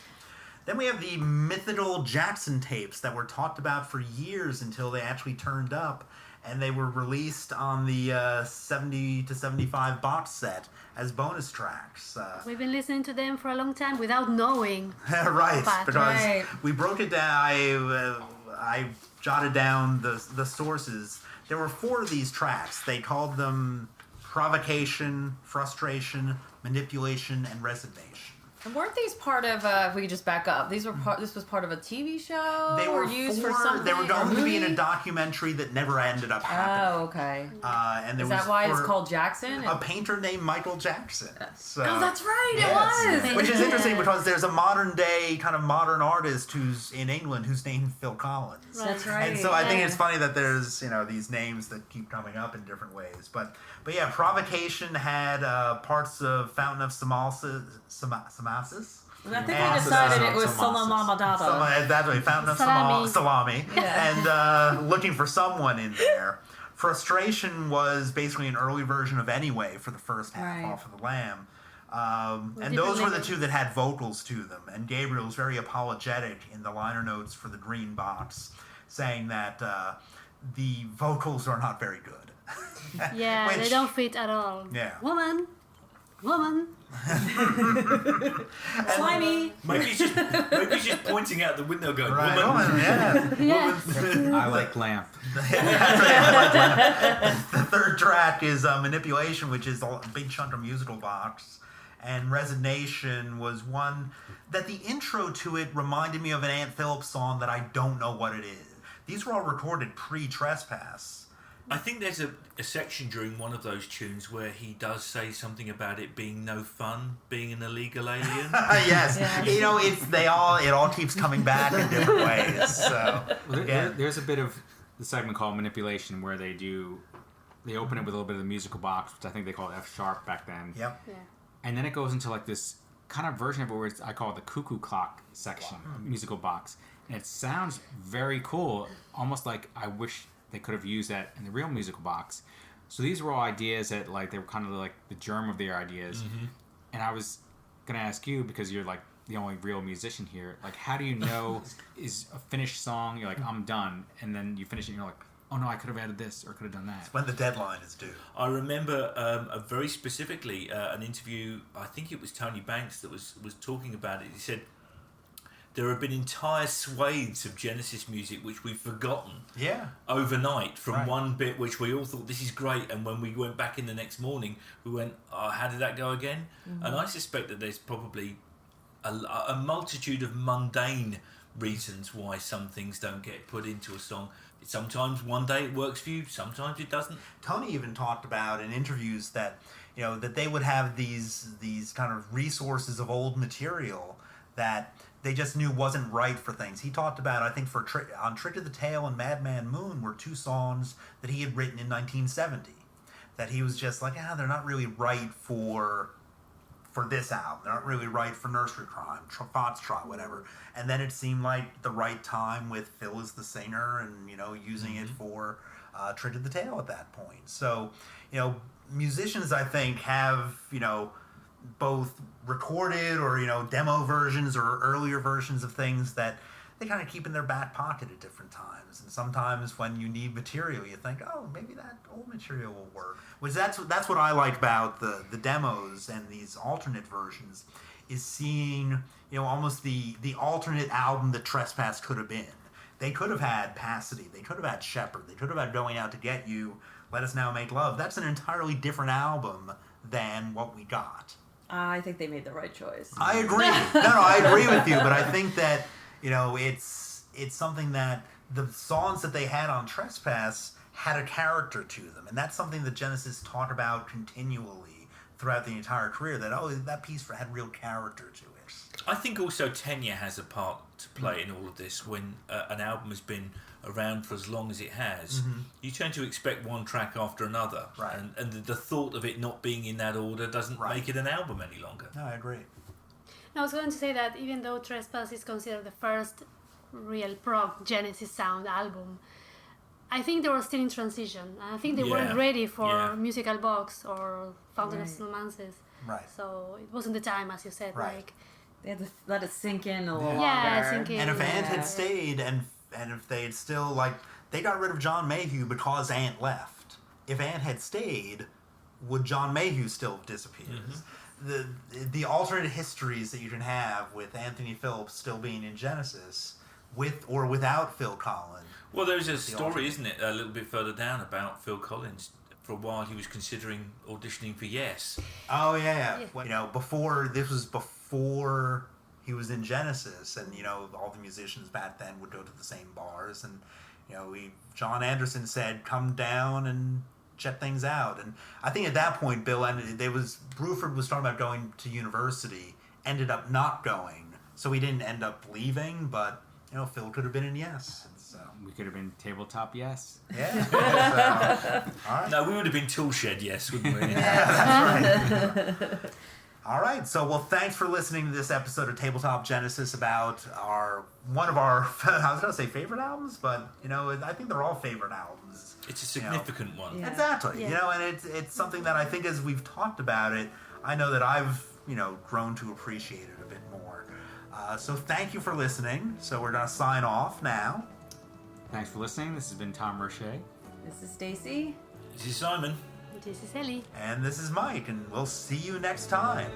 Then we have the mythical Jackson tapes that were talked about for years until they actually turned up, and they were released on the 70 to 75 box set as bonus tracks. we've been listening to them for a long time without knowing. Right, But- because we broke it down. I jotted down the sources. There were 4 of these tracks. They called them Provocation, Frustration, Manipulation, and Resignation. And weren't these part of? If we could just back up, this was part of a TV show. They were used for for something. They were going to be in a movie? documentary that never ended up happening. Oh, okay. And there Is that was why it's for called Jackson? a painter named Michael Jackson? So, Oh, that's right. yes. It was. Which is interesting because there's a modern day kind of modern artist who's in England who's named Phil Collins. That's right. And so I think yeah. it's funny that there's these names that keep coming up in different ways. But yeah, Provocation had parts of Fountain of Samasis. I think And we decided it was Salamamadada. Salamamadada. That's right, Fountain of Salami. Salami. Yeah. And Looking for Someone in there. Frustration was basically an early version of Anyway for the first half Right. off of the Lamb. And different those were the labels. two that had vocals to them. And Gabriel was very apologetic in the liner notes for the Green Box, saying that the vocals are not very good. Yeah, they Which- don't fit at all. Yeah. Woman. Slimy. Maybe he's just pointing out the window going, Right, woman. woman, yeah. Yeah. I like lamp. The third track is Manipulation, which is a big chunk of musical box. And Resignation was one that the intro to it reminded me of an Anthony Phillips song that I don't know what it is. These were all recorded pre-Trespass. I think there's a section during one of those tunes where he does say something about it being no fun, being an illegal alien. Yes, Yeah. it all keeps coming back in different ways. So There's a bit of the segment called Manipulation where they open it with a little bit of the musical box, which I think they called F sharp back then. Yep. Yeah. And then it goes into like this kind of version of it where I call it the cuckoo clock section, musical box. And it sounds very cool, almost like I wish they could have used that in the real musical box. So these were all ideas that they were kind of like the germ of their ideas. Mm-hmm. And I was going to ask you, because you're like the only real musician here, like how do you know is a finished song, you're like, I'm done, and then you finish it and you're like, oh no, I could have added this or could have done that. When the deadline is due. I remember very specifically an interview, I think it was Tony Banks that was talking about it. He said, there have been entire swathes of Genesis music which we've forgotten overnight from one bit which we all thought this is great, and when we went back in the next morning we went, oh, how did that go again? And I suspect that there's probably a multitude of mundane reasons why some things don't get put into a song. Sometimes one day it works for you, sometimes it doesn't. Tony even talked about in interviews that, you know, that they would have these kind of resources of old material that they just knew wasn't right for things. He talked about, I think, on Trick of the Tail and Madman Moon were two songs that he had written in 1970 that he was just like, they're not really right for this album. They're not really right for Nursery Crime, Foxtrot, whatever. And then it seemed like the right time with Phil as the singer and, you know, using it for Trick of the Tail at that point. So, you know, musicians, I think, have, you know, both recorded or, you know, demo versions or earlier versions of things that they kind of keep in their back pocket at different times. And sometimes when you need material, you think, oh, maybe that old material will work. Which that's what I like about the demos and these alternate versions, is seeing, you know, almost the alternate album that Trespass could have been. They could have had Pasadena, they could have had Shepherd, they could have had Going Out to Get You, Let Us Now Make Love. That's an entirely different album than what we got. I think they made the right choice. I agree. No, I agree with you, but I think that, you know, it's something that the songs that they had on Trespass had a character to them, and that's something that Genesis talked about continually throughout the entire career, that piece had real character to it. I think also tenure has a part to play in all of this. When an album has been around for as long as it has, you tend to expect one track after another, and the thought of it not being in that order doesn't make it an album any longer. No, I agree. I was going to say that even though Trespass is considered the first real prog Genesis sound album, I think they were still in transition. I think they weren't ready for Musical Box or Fountain of Romances. Right. So it wasn't the time, as you said. Right. Like, they had to let it sink in a little longer. Yeah, sink in. And if Ant had stayed, and if they had still, like, they got rid of John Mayhew because Ant left. If Ant had stayed, would John Mayhew still have disappeared? The alternate histories that you can have with Anthony Phillips still being in Genesis, with or without Phil Collins. Well, there's a story, isn't it, a little bit further down about Phil Collins. For a while, he was considering auditioning for Yes. Oh yeah. Well, you know, before he was in Genesis, and you know, all the musicians back then would go to the same bars, and you know, John Anderson said, "Come down and check things out." And I think at that point, Bruford was talking about going to university, ended up not going, so he didn't end up leaving. But you know, Phil could have been in Yes. So We could have been Tabletop Yes. yeah. So, all right. No, we would have been Toolshed Yes, wouldn't we? Yeah, that's right. All right, so thanks for listening to this episode of Tabletop Genesis about one of our I was gonna say favorite albums, but you know, I think they're all favorite albums. It's a significant one. Yeah. Exactly. Yeah. You know, and it's something that I think as we've talked about it, I know that I've, you know, grown to appreciate it a bit more. So thank you for listening. So we're gonna sign off now. Thanks for listening. This has been Tom Roche. This is Stacy. This is Simon. this is Ellie. And this is Mike, and we'll see you next time.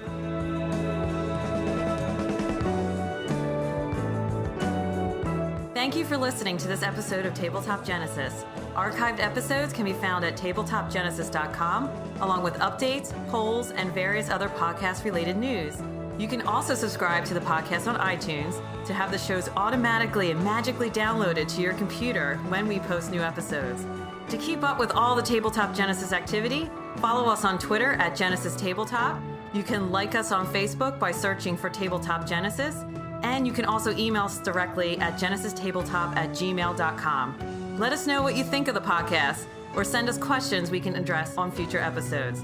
Thank you for listening to this episode of Tabletop Genesis. Archived episodes can be found at tabletopgenesis.com, along with updates, polls, and various other podcast-related news. You can also subscribe to the podcast on iTunes to have the shows automatically and magically downloaded to your computer when we post new episodes. To keep up with all the Tabletop Genesis activity, follow us on Twitter at Genesis Tabletop. You can like us on Facebook by searching for Tabletop Genesis. And you can also email us directly at genesistabletop@gmail.com. Let us know what you think of the podcast, or send us questions we can address on future episodes.